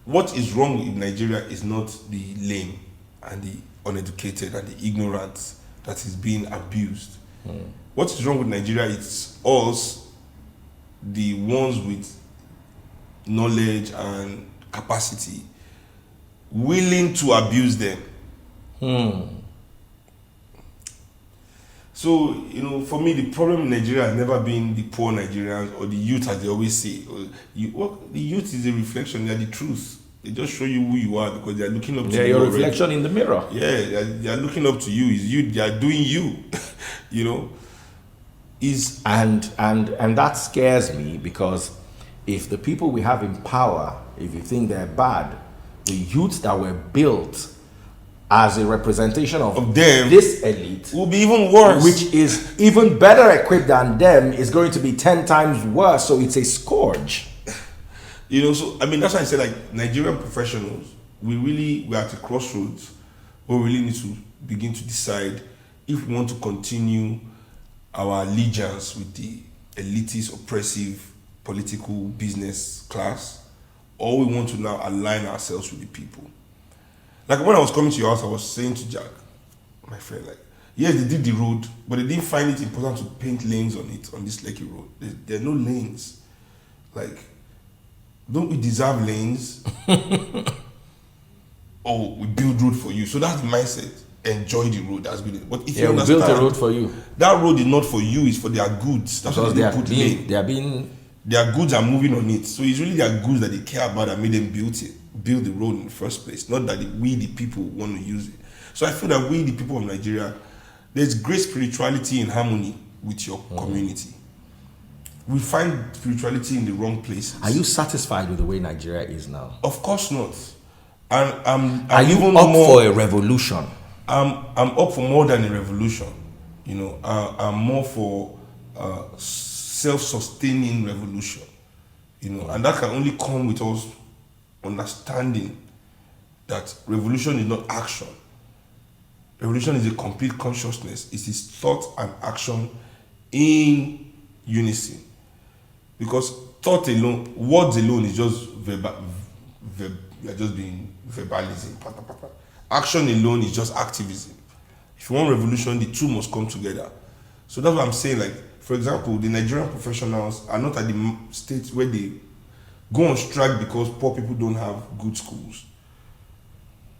What is wrong in Nigeria is not the lame and the uneducated and the ignorant that is being abused. What is wrong with Nigeria is us, the ones with knowledge and capacity, willing to abuse them. So, for me, the problem in Nigeria has never been the poor Nigerians or the youth, as they always say. The youth is a reflection, they are the truth. They just show you who you are because they are looking up to you. They're your reflection in the mirror. Yeah, they are looking up to you. It's you, they are doing you. And that scares me, because if the people we have in power, if you think they're bad, the youths that were built as a representation of them, this elite, will be even worse, which is even better equipped than them, is going to be 10 times worse. So it's a scourge. So that's why I say, Nigerian professionals, we're at a crossroads where we really need to begin to decide if we want to continue our allegiance with the elitist, oppressive, political business class, or we want to now align ourselves with the people. When I was coming to your house, I was saying to Jack, my friend, yes, they did the road, but they didn't find it important to paint lanes on it, on this Lekki road. There are no lanes. Don't we deserve lanes? Oh, we build road for you. So that's the mindset. Enjoy the road. That's good. But if you understand, we built a road for you. That road is not for you. It's for their goods. That's because their goods are moving on it. So it's really their goods that they care about that made them build the road in the first place. Not that we, the people, want to use it. So I feel that we, the people of Nigeria, there's great spirituality in harmony with your community. We find spirituality in the wrong places. Are you satisfied with the way Nigeria is now? Of course not. And are you even up for a revolution? I'm up for more than a revolution. I'm more for self-sustaining revolution. And that can only come with us understanding that revolution is not action. Revolution is a complete consciousness. It is thought and action in unison. Because thought alone, words alone is just you're just being verbalism. Action alone is just activism. If you want revolution, the two must come together. So that's what I'm saying. For example, the Nigerian professionals are not at the state where they go on strike because poor people don't have good schools.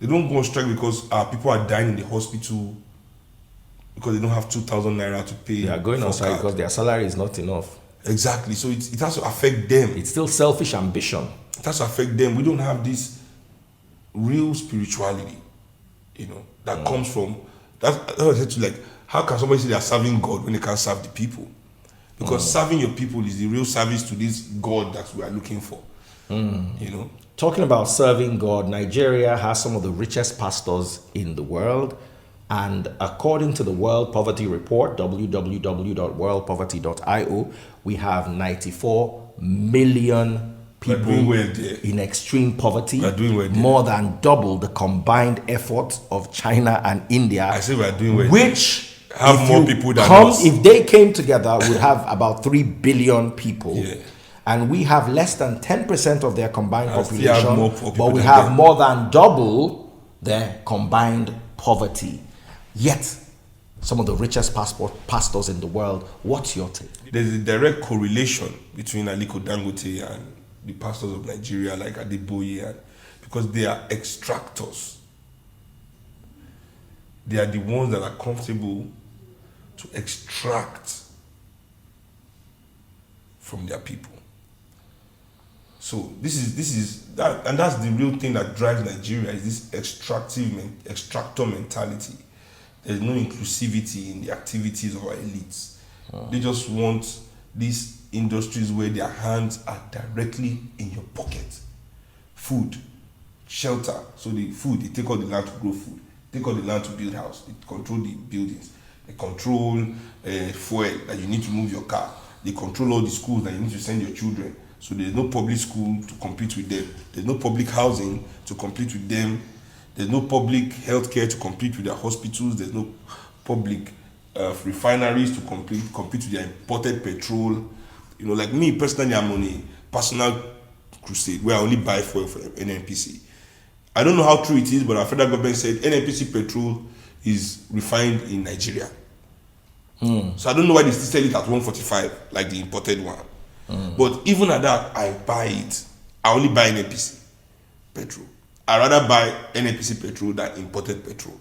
They don't go on strike because people are dying in the hospital because they don't have 2,000 naira to pay. They are going on strike because their salary is not enough. Exactly. So it has to affect them. It's still selfish ambition. It has to affect them. We don't have this real spirituality, that comes from. That's what I said to how can somebody say they are serving God when they can't serve the people? Because serving your people is the real service to this God that we are looking for. Talking about serving God, Nigeria has some of the richest pastors in the world. And according to the World Poverty Report, www.worldpoverty.io, we have 94 million people doing well there. in extreme poverty, We are doing well there. more than double the combined efforts of China and India. I say we are doing well. Which Have if more you people than us. If they came together, would have about 3 billion people. Yeah. And we have less than 10% of their combined And still have population, more people but we than have them. more than double their combined poverty. Yet, some of the richest pastors in the world. What's your take? There's a direct correlation between Aliko Dangote and the pastors of Nigeria, like Adeboye, because they are extractors. They are the ones that are comfortable to extract from their people. So this is that, and that's the real thing that drives Nigeria, is this extractor mentality. There's no inclusivity in the activities of our elites. They just want these industries where their hands are directly in your pocket. Food, shelter. So the food, they take all the land to grow food. Take all the land to build house. They control the buildings. They control fuel that you need to move your car. They control all the schools that you need to send your children. So there's no public school to compete with them. There's no public housing to compete with them. There's no public healthcare to compete with their hospitals. There's no public refineries to compete with their imported petrol. You know, like me personally, I'm on a personal crusade where I only buy fuel for NNPC. I don't know how true it is, but our federal government said NNPC petrol is refined in Nigeria. So I don't know why they still sell it at 145 like the imported one. But even at that, I buy it. I only buy NNPC petrol. I rather buy NNPC petrol than imported petrol.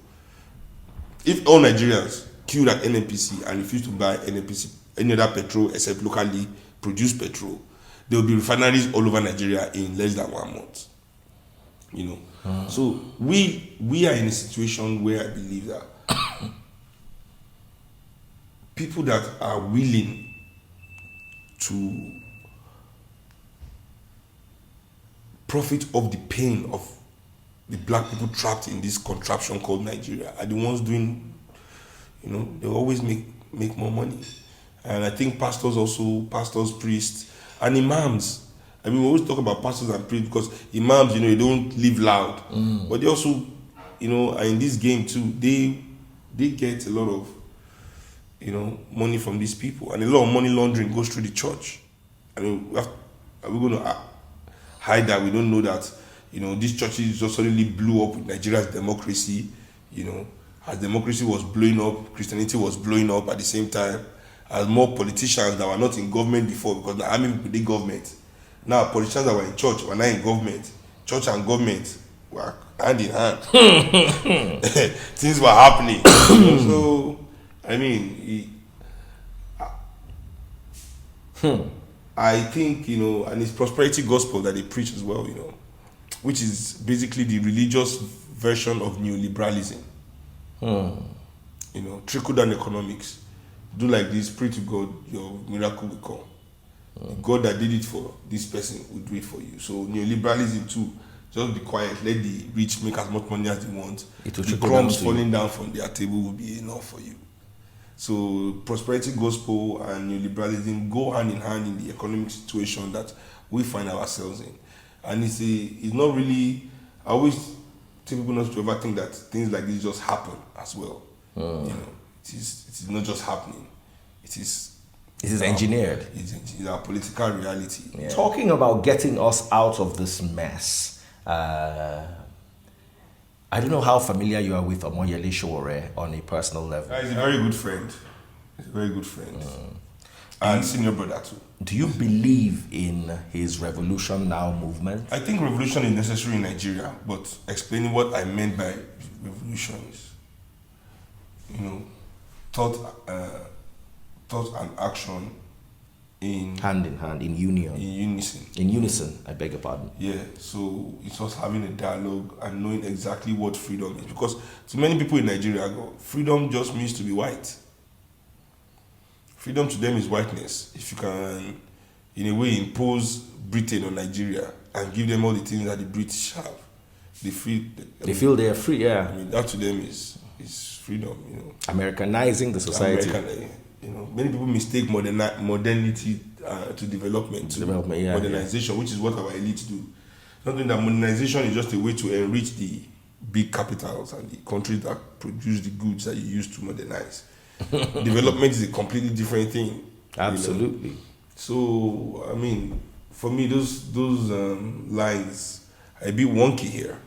If all Nigerians queued at NNPC and refuse to buy NNPC, any other petrol except locally produced petrol, there will be refineries all over Nigeria in less than 1 month. You know, so we are in a situation where I believe that people that are willing to profit off the pain of the black people trapped in this contraption called Nigeria are the ones doing, you know, they always make more money. And I think pastors, priests, and imams. I mean, we always talk about pastors and priests because imams, you know, they don't live loud. But they also, you know, are in this game too. They get a lot of, you know, money from these people. And a lot of money laundering goes through the church. I mean, are we going to hide that? We don't know that, you know, these churches just suddenly blew up with Nigeria's democracy. You know, as democracy was blowing up, Christianity was blowing up at the same time. As more politicians that were not in government before, because the army people did government. Now politicians that were in church were not in government. Church and government were hand in hand. Things were happening. So, I mean, I think, you know, and it's prosperity gospel that they preach as well, you know, which is basically the religious version of neoliberalism. You know, trickle down economics. Do like this, pray to God, your miracle will come. The God that did it for this person will do it for you. So neoliberalism too, just be quiet, let the rich make as much money as they want. The crumbs falling down from their table will be enough for you. So prosperity gospel and neoliberalism go hand in hand in the economic situation that we find ourselves in. And it's not really, I always tell people not to ever think that things like this just happen as well. You know, it is not just happening. It is engineered. It's our political reality. Yeah. Talking about getting us out of this mess, I don't know how familiar you are with Omoyele Sowore on a personal level. He's a very good friend. He's a very good friend. And senior brother too. Do you believe in his Revolution Now movement? I think revolution is necessary in Nigeria, but explaining what I meant by revolution is, you know, thought and action in hand in hand, in union. In unison. In unison, I beg your pardon. Yeah, so it's just having a dialogue and knowing exactly what freedom is. Because to many people in Nigeria, freedom just means to be white. Freedom to them is whiteness. If you can, in a way, impose Britain on Nigeria and give them all the things that the British have, they feel they are free, yeah. I mean, that to them is is freedom. Americanizing the society. Many people mistake modernity to development, modernization, which is what our elites do. Something that modernization is just a way to enrich the big capitals and the countries that produce the goods that you use to modernize. Development is a completely different thing. Absolutely. So, for me, those lines are a bit wonky here.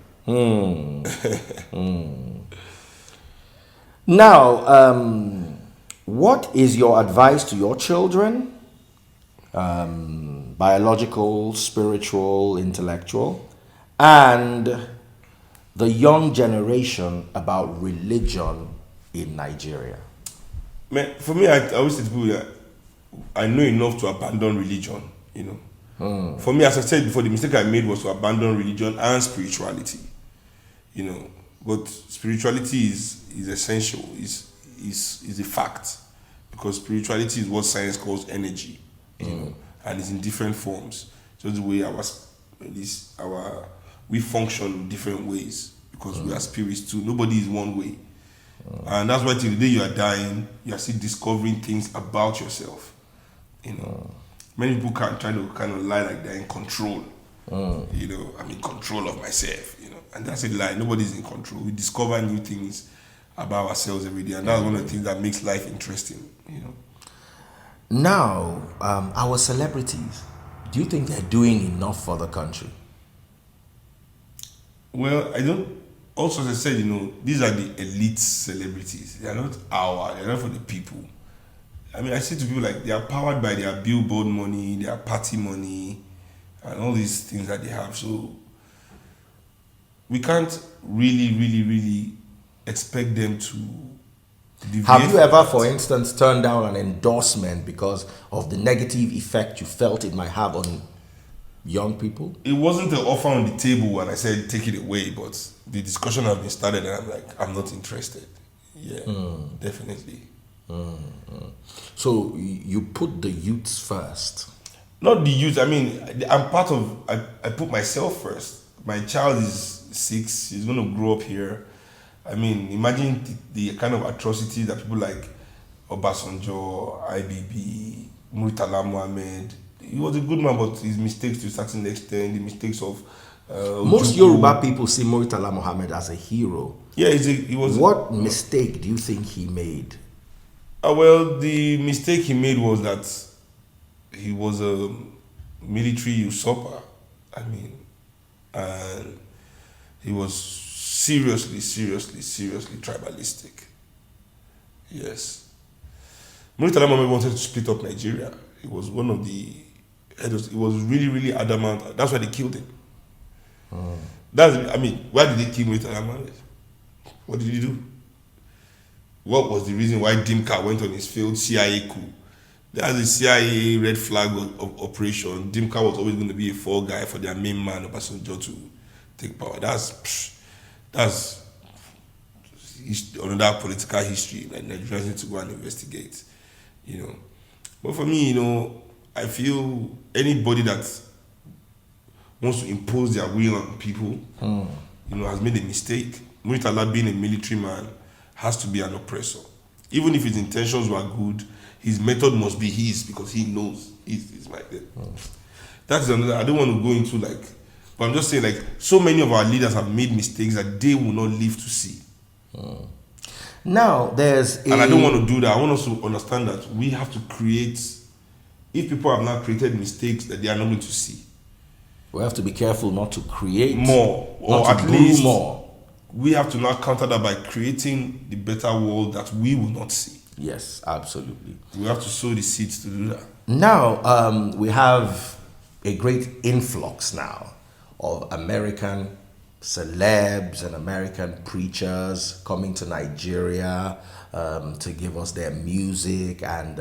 Now, what is your advice to your children? Biological, spiritual, intellectual, and the young generation about religion in Nigeria? Man, for me, I always say to people that I know enough to abandon religion, For me, as I said before, the mistake I made was to abandon religion and spirituality, But spirituality is essential, is a fact, because spirituality is what science calls energy, and it's in different forms. Just the way we function in different ways, because we are spirits too. Nobody is one way. And that's why till the day you are dying, you are still discovering things about yourself. Many people can try to kind of lie like they're in control. I'm in control of myself, and that's a lie. Nobody's in control. We discover new things about ourselves every day, and that's one of the things that makes life interesting. Now, our celebrities, do you think they're doing enough for the country? Well, I don't. Also, as I said, these are the elite celebrities. They're not for the people. I say to people, like, they are powered by their billboard money, their party money, and all these things that they have. So we can't really expect them to deviate. Have you ever, for instance, turned down an endorsement because of the negative effect you felt it might have on young people? It wasn't an offer on the table when I said take it away, but the discussion has been started, and I'm like, I'm not interested. Yeah, definitely. So you put the youths first. Not the youth. I'm part of. I put myself first. My child is 6. He's going to grow up here. Imagine the kind of atrocities that people like Obasanjo, IBB, Murtala Mohammed. He was a good man, but his mistakes to a certain extent, the mistakes of most Yoruba people see Murtala Mohammed as a hero. Yeah, he was. What mistake do you think he made? Well, the mistake he made was that he was a military usurper. And he was seriously tribalistic. Yes. Murtala Mohammed wanted to split up Nigeria. He was one of the heads. He was really adamant. That's why they killed him. Why did they kill Murtala Mohammed? What did he do? What was the reason why Dimka went on his failed CIA coup? That's a CIA red flag of operation. Dimka was always going to be a fall guy for their main man, Obasanjo, to take power. That's another political history that Nigerians need to go and investigate. But for me, I feel anybody that wants to impose their will on people, has made a mistake. Murtala, being a military man, has to be an oppressor. Even if his intentions were good, his method must be his, because he knows he's like that. That's another. I don't want to go into but I'm just saying, so many of our leaders have made mistakes that they will not live to see. Now and I don't want to do that. I want us to understand that we have to create. If people have not created mistakes that they are not going to see, we have to be careful not to create more, or at least more. We have to now counter that by creating the better world that we will not see. Yes, absolutely. We have to sow the seeds to do that. Now, we have a great influx now of American celebs and American preachers coming to Nigeria to give us their music and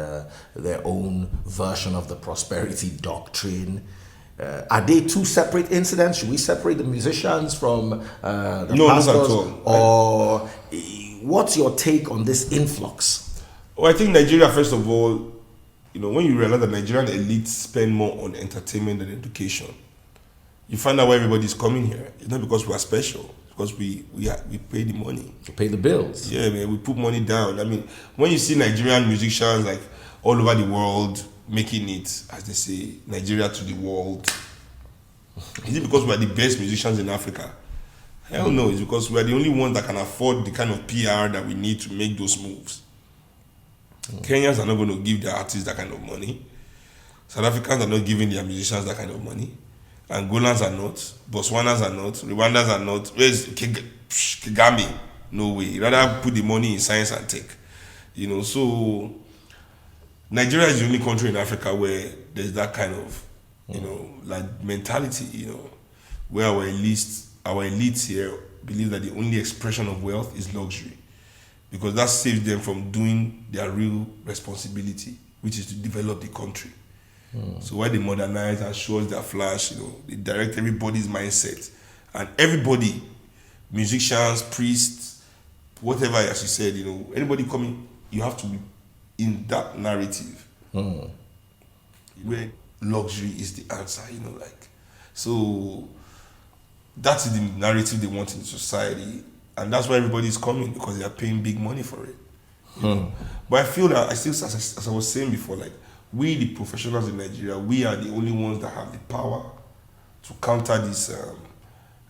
their own version of the prosperity doctrine. Are they two separate incidents? Should we separate the musicians from the pastors? Not at all. Or what's your take on this influx? Well, I think Nigeria, first of all, when you realize that Nigerian elites spend more on entertainment than education, you find out why everybody's coming here. It's not because we are special. because we pay the money. To pay the bills. Yeah, man, we put money down. I mean, when you see Nigerian musicians like all over the world making it, as they say, Nigeria to the world, is it because we are the best musicians in Africa? Hell no, it's because we are the only ones that can afford the kind of PR that we need to make those moves. Kenyans are not going to give their artists that kind of money. South Africans are not giving their musicians that kind of money. Angolans are not. Botswanas are not. Rwandans are not. Where's Kigami? No way. Rather put the money in science and tech. You know, so Nigeria is the only country in Africa where there's that kind of, you know, like mentality, you know, where our elites here believe that the only expression of wealth is luxury, because that saves them from doing their real responsibility, which is to develop the country. So while they modernize and show us their flash, you know, they direct everybody's mindset. And everybody, musicians, priests, whatever, as you said, you know, anybody coming, you have to be in that narrative where luxury is the answer, you know, like. So that is the narrative they want in society. And that's why everybody is coming, because they are paying big money for it. You know? But I feel that, as I was saying before, like, we, the professionals in Nigeria, we are the only ones that have the power to counter this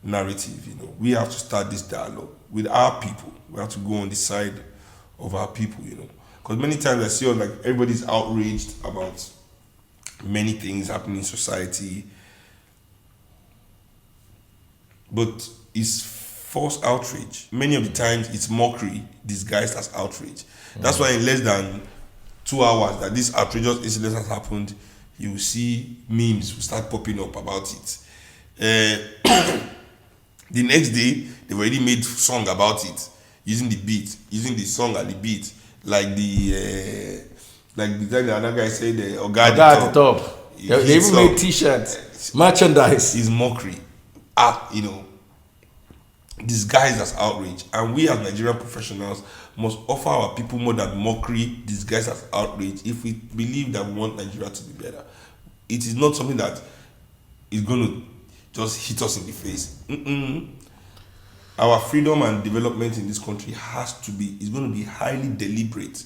narrative. You know, we have to start this dialogue with our people. We have to go on the side of our people. You know, because many times I see like everybody's outraged about many things happening in society, but it's false outrage. Many of the times it's mockery disguised as outrage. That's why in less than 2 hours that this outrageous incident has happened, you will see memes will start popping up about it. The next day, they've already made song about it, using the song and the beat, like the time the other guy said, Oga at the top. They even made t-shirts, merchandise. Is mockery, you know, disguised as outrage. And we as Nigerian professionals must offer our people more than mockery disguised as outrage if we believe that we want Nigeria to be better. It is not something that is going to just hit us in the face. Our freedom and development in this country is going to be highly deliberate.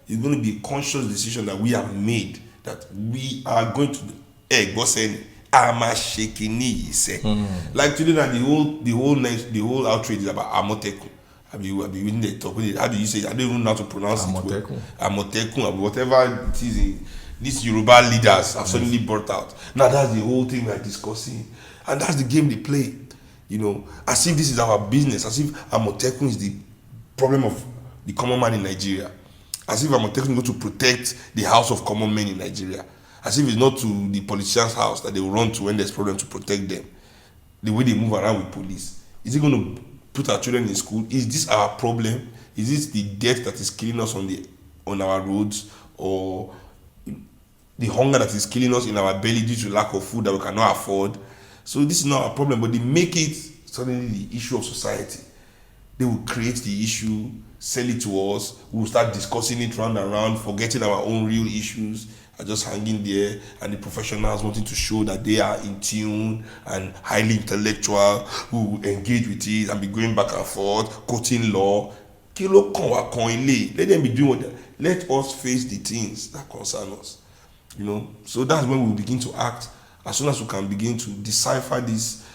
It's going to be a conscious decision that we have made, that we are going to like today now the whole outrage is about Amotekun. Have you been there talking? How do you say it? I don't even know how to pronounce it. Amotekun, whatever it is. These Yoruba leaders have suddenly brought out. Now that's the whole thing we are discussing, and that's the game they play. You know, as if this is our business, as if Amotekun is the problem of the common man in Nigeria, as if Amotekun is going to protect the house of common men in Nigeria, as if it's not to the politician's house that they will run to when there's problem to protect them. The way they move around with police, is it going to put our children in school? Is this our problem? Is this the death that is killing us on our roads, or the hunger that is killing us in our belly due to lack of food that we cannot afford? So this is not our problem, but they make it suddenly the issue of society. They will create the issue, sell it to us, we will start discussing it round and round, forgetting our own real issues are just hanging there, and the professionals wanting to show that they are in tune and highly intellectual, who will engage with it and be going back and forth, quoting law. Let them be doing what let us face the things that concern us. You know, so that's when we will begin to act. As soon as we can begin to decipher these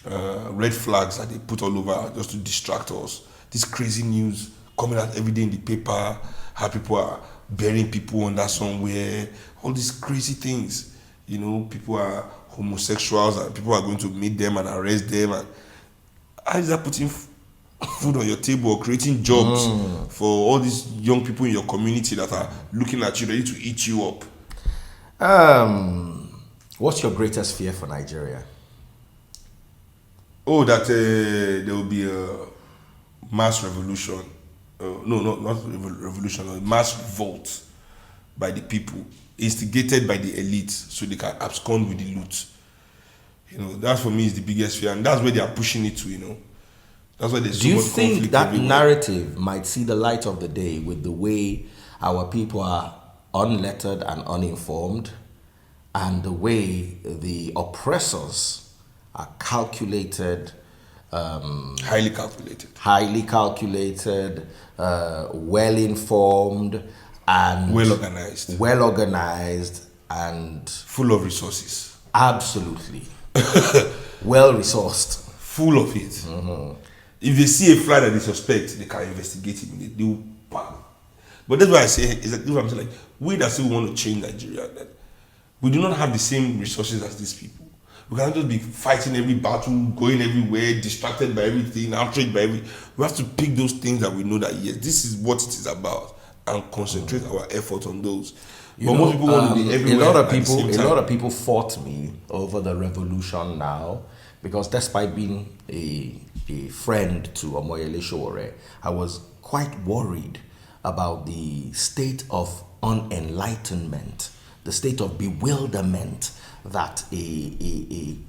red flags that they put all over just to distract us. This crazy news coming out every day in the paper, how people are burying people under somewhere, all these crazy things. You know, people are homosexuals and people are going to meet them and arrest them. And how is that putting food on your table or creating jobs for all these young people in your community that are looking at you, ready to eat you up? What's your greatest fear for Nigeria? Oh, that there will be a mass revolution. Not revolution, a mass revolt by the people, instigated by the elite, so they can abscond with the loot. You know, that for me is the biggest fear, and that's where they are pushing it to. You know, that's why there's so much conflict. Do you think that narrative might see the light of the day with the way our people are unlettered and uninformed, and the way the oppressors are calculated Highly calculated. highly calculated, well informed, and Well organized. and Full of resources. absolutely well resourced. Full of it. If they see a fly that they suspect, they can investigate it. They will bang. But that's why I say, is that I'm saying, like, we that still want to change Nigeria, that we do not have the same resources as these people. We cannot just be fighting every battle, going everywhere, distracted by everything, outraged by everything. We have to pick those things that we know that, yes, this is what it is about, and concentrate our effort on those. But most people want to be everywhere. A lot of people fought me over the revolution now, because despite being a friend to Omoyele Sowore, I was quite worried about the state of unenlightenment, the state of bewilderment that an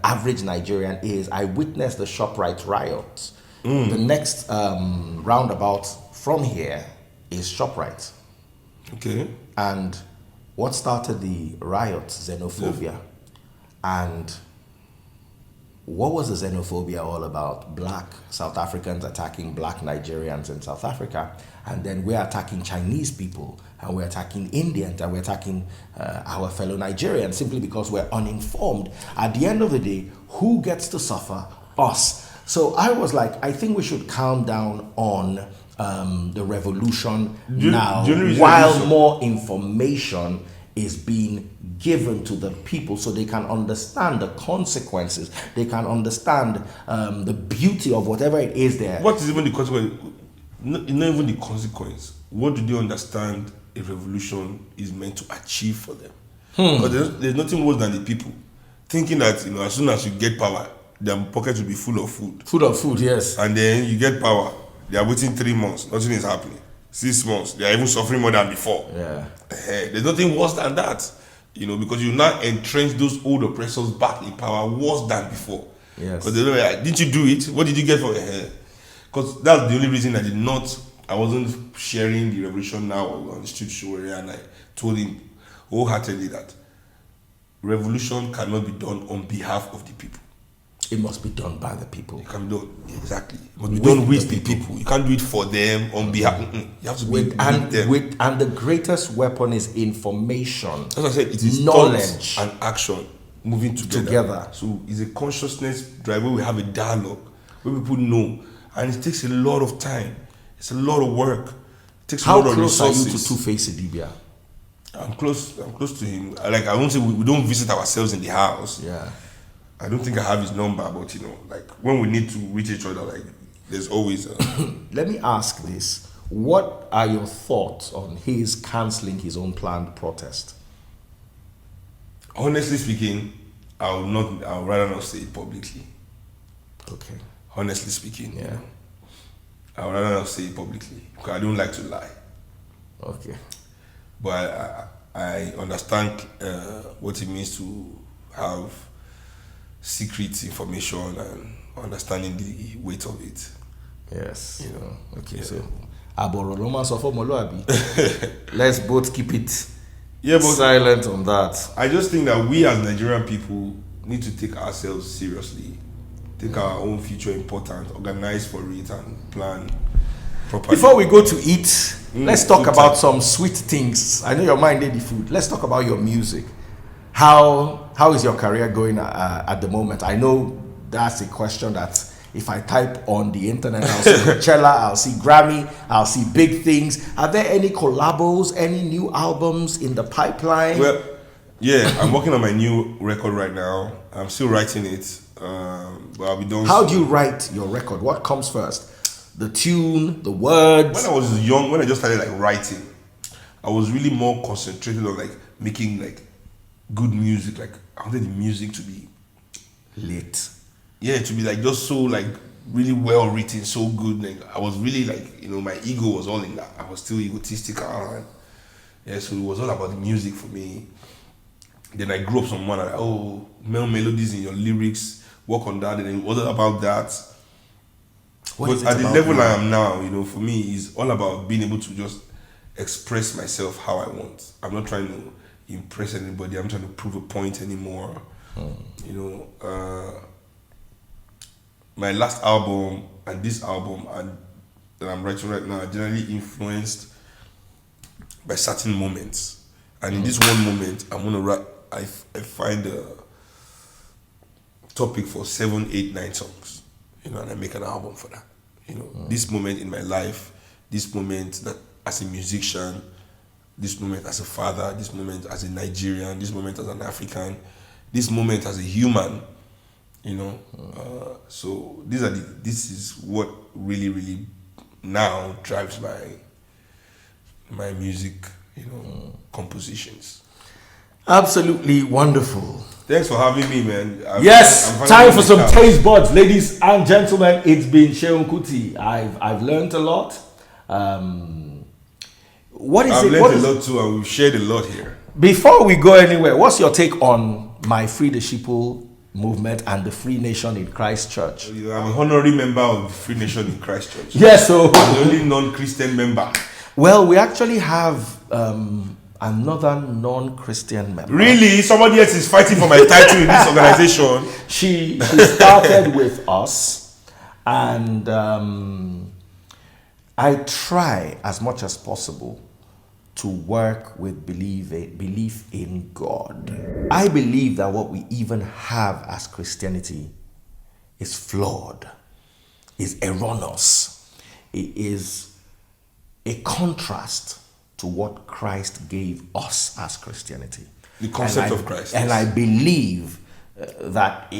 average Nigerian is. I witnessed the ShopRite riots. The next roundabout from here is ShopRite. Okay. And what started the riots? Xenophobia. And what was the xenophobia all about? Black South Africans attacking black Nigerians in South Africa. And then we're attacking Chinese people, and we're attacking Indians, and we're attacking our fellow Nigerians simply because we're uninformed. At the end of the day, who gets to suffer? Us. So I was like, I think we should calm down on the revolution now, while more information is being given to the people so they can understand the consequences. They can understand the beauty of whatever it is there. What is even the consequence? Not even the consequence. What do they understand a revolution is meant to achieve for them? Because there's nothing worse than the people thinking that, as soon as you get power, their pockets will be full of food. Full of food, yes. And then you get power, they are waiting 3 months, nothing is happening. 6 months, they are even suffering more than before. Yeah. There's nothing worse than that, because you now entrench those old oppressors back in power worse than before. Yes. Because they're like, didn't you do it? What did you get for it? Because that's the only reason I wasn't sharing the revolution now on the street show, and I told him wholeheartedly that revolution cannot be done on behalf of the people. It must be done by the people. It can be done, exactly. It must be done with the people. You can't do it for them on behalf. You have to be with them. And the greatest weapon is information. As I said, it is knowledge and action moving together. So it's a consciousness drive where we have a dialogue where people know, and it takes a lot of time. It's a lot of work. It takes a lot of resources. How close are you to Two-Face Idibia? I'm close to him. Like, I won't say we don't visit ourselves in the house. Yeah. I don't think I have his number, but like when we need to reach each other, like there's always. Let me ask this: what are your thoughts on his cancelling his own planned protest? Honestly speaking, I would rather not say it publicly. Okay. Honestly speaking, yeah, I would rather not say it publicly because I don't like to lie. Okay. But I understand what it means to have secret information and understanding the weight of it. Yes. Okay. Yeah. So, let's both keep it silent on that. I just think that we as Nigerian people need to take ourselves seriously, take our own future important, organize for it, and plan properly. Before we go to eat, let's talk about some sweet things. I know your mind did the food. Let's talk about your music. How is your career going at the moment? I know that's a question that if I type on the internet, I'll see Coachella, I'll see Grammy, I'll see big things. Are there any collabos, any new albums in the pipeline? Well, yeah, I'm working on my new record right now. I'm still writing it, but I'll be done. How do you write your record? What comes first? The tune, the words? When I was young, when I just started like writing, I was really more concentrated on like making like good music. Like I wanted the music to be lit. Yeah, to be like just so like really well written, so good. Like I was really like, my ego was all in that. I was still egotistical, and so it was all about the music for me. Then I grew up someone like, melodies in your lyrics, work on that, and then it wasn't about that. But at the level I am now, for me, it's all about being able to just express myself how I want. I'm not trying to impress anybody. I'm trying to prove a point anymore. my last album and this album and that I'm writing right now are generally influenced by certain moments. And in this one moment, I'm gonna write. I find a topic for 7, 8, 9 songs, and I make an album for that. This moment in my life, this moment that as a musician, this moment as a father, this moment as a Nigerian, this moment as an African, this moment as a human, so this is what really, really now drives my music, compositions. Absolutely wonderful. Thanks for having me, man. Yes, time for some taste buds, ladies and gentlemen. It's been Seun Kuti. I've learned a lot. What is I've it? learned a lot too, and we've shared a lot here. Before we go anywhere, what's your take on my Free the Sheeple movement and the Free Nation in Christ Church? I'm an honorary member of the Free Nation in Christ Church. Yes, so I'm the only non-Christian member. Well, we actually have another non-Christian member. Really? Somebody else is fighting for my title in this organization? She started with us, and I try as much as possible to work with belief in God. I believe that what we even have as Christianity is flawed, is erroneous. It is a contrast to what Christ gave us as Christianity. The concept of Christ. And I believe that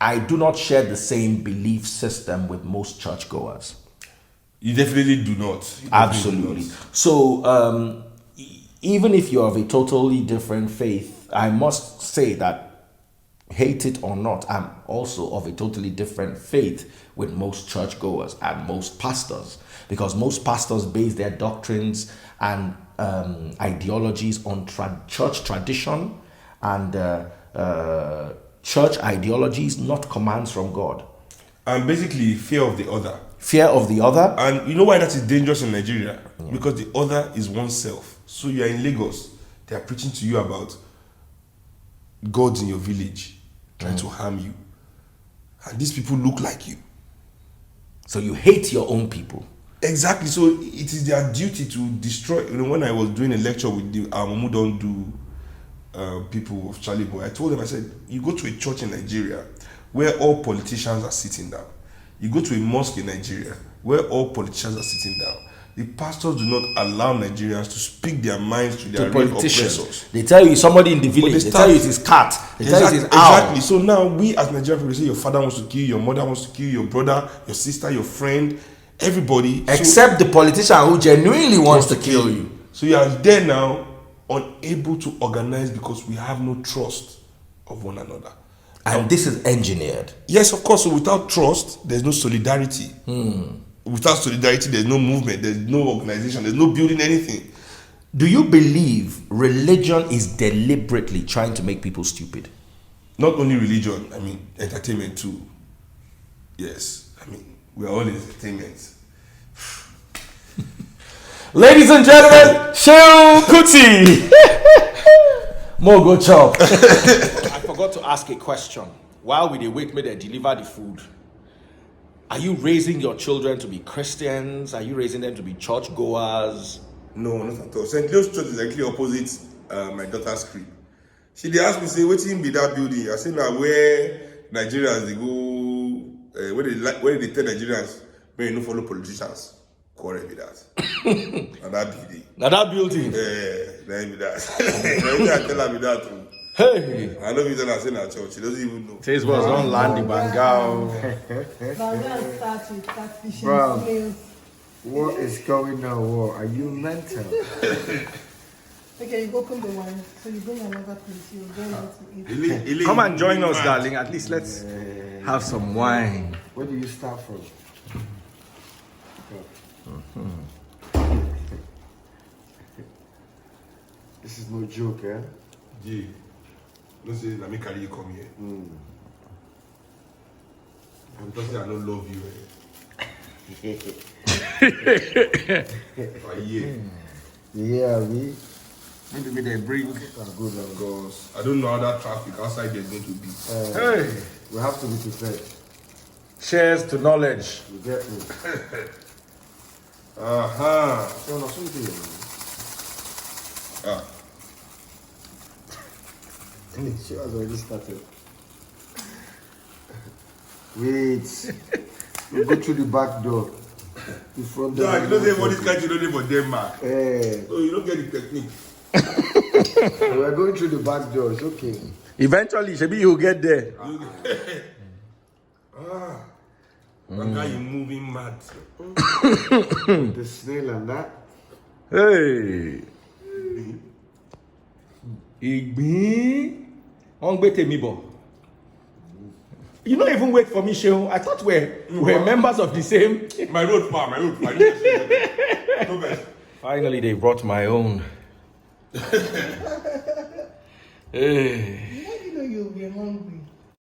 I do not share the same belief system with most churchgoers. You definitely do not. Absolutely. So even if you're of a totally different faith, I must say that, hate it or not, I'm also of a totally different faith with most churchgoers and most pastors, because most pastors base their doctrines and ideologies on church tradition and church ideologies, not commands from God. And basically fear of the other. Fear of the other. And you know why that is dangerous in Nigeria? Yeah. Because the other is oneself. So you are in Lagos, they are preaching to you about gods in your village trying to harm you. And these people look like you. So you hate your own people. Exactly. So it is their duty to destroy. When I was doing a lecture with the Amamudondu people of Charlie Boy, I told them, I said, you go to a church in Nigeria where all politicians are sitting down. You go to a mosque in Nigeria where all politicians are sitting down. The pastors do not allow Nigerians to speak their minds to their real oppressors. They tell you somebody in the village, they tell you it is cat, they tell you it is owl. Exactly. So now we as Nigerian people say your father wants to kill you, your mother wants to kill you, your brother, your sister, your friend, everybody. Except the politician who genuinely wants to kill you. So you are there now, unable to organize because we have no trust of one another. And this is engineered. Yes, of course. So without trust, there's no solidarity. Without solidarity, there's no movement, there's no organization, there's no building anything. Do you believe religion is deliberately trying to make people stupid? Not only religion, entertainment too. Yes, we are all in entertainment. Ladies and gentlemen, Seun Kuti. More go chop. I forgot to ask a question. While we wait, may they deliver the food. Are you raising your children to be Christians? Are you raising them to be churchgoers? No, not at all. St. Leo's Church is actually opposite my daughter's crib. They asked me, say, what's in be that building? I said, now where Nigerians they go, where they tell Nigerians, may you no follow politicians. Correct me that. And that building. Now that building? Let me that. Tell me that too. Hey! I know you tell her say na church. She doesn't even know. Taste was on land the banga. Banga starts with catfish. Bro, what is going on? What? Are you mental? Okay, you open the wine. So you bring another piece. You're going to eat. Come and join us, darling. At least let's have some wine. Where do you start from? This is no joke, eh? Yeah. No say, let me carry you come here. I'm just saying I don't love you. Yeah, we. Maybe they bring Good and goes. I don't know how that traffic outside there's going to be. We have to be prepared. Cheers to knowledge. You get me? Uh-huh. No, no, something. Ah. She has already started. Wait. We go through the back door. The front door. Dog, you don't say what this country don't live for Denmark. Eh. So you don't get the technique. We are going through the back door. It's okay. Eventually, maybe you'll get there. Banga, you moving mad. The snail and that. Hey. Igbin. Ongbete mibo. You don't even wait for me, Shehu. I thought we're members of the same. My road far. No best. Finally, they brought my own. Hey. How do you know you'll be hungry?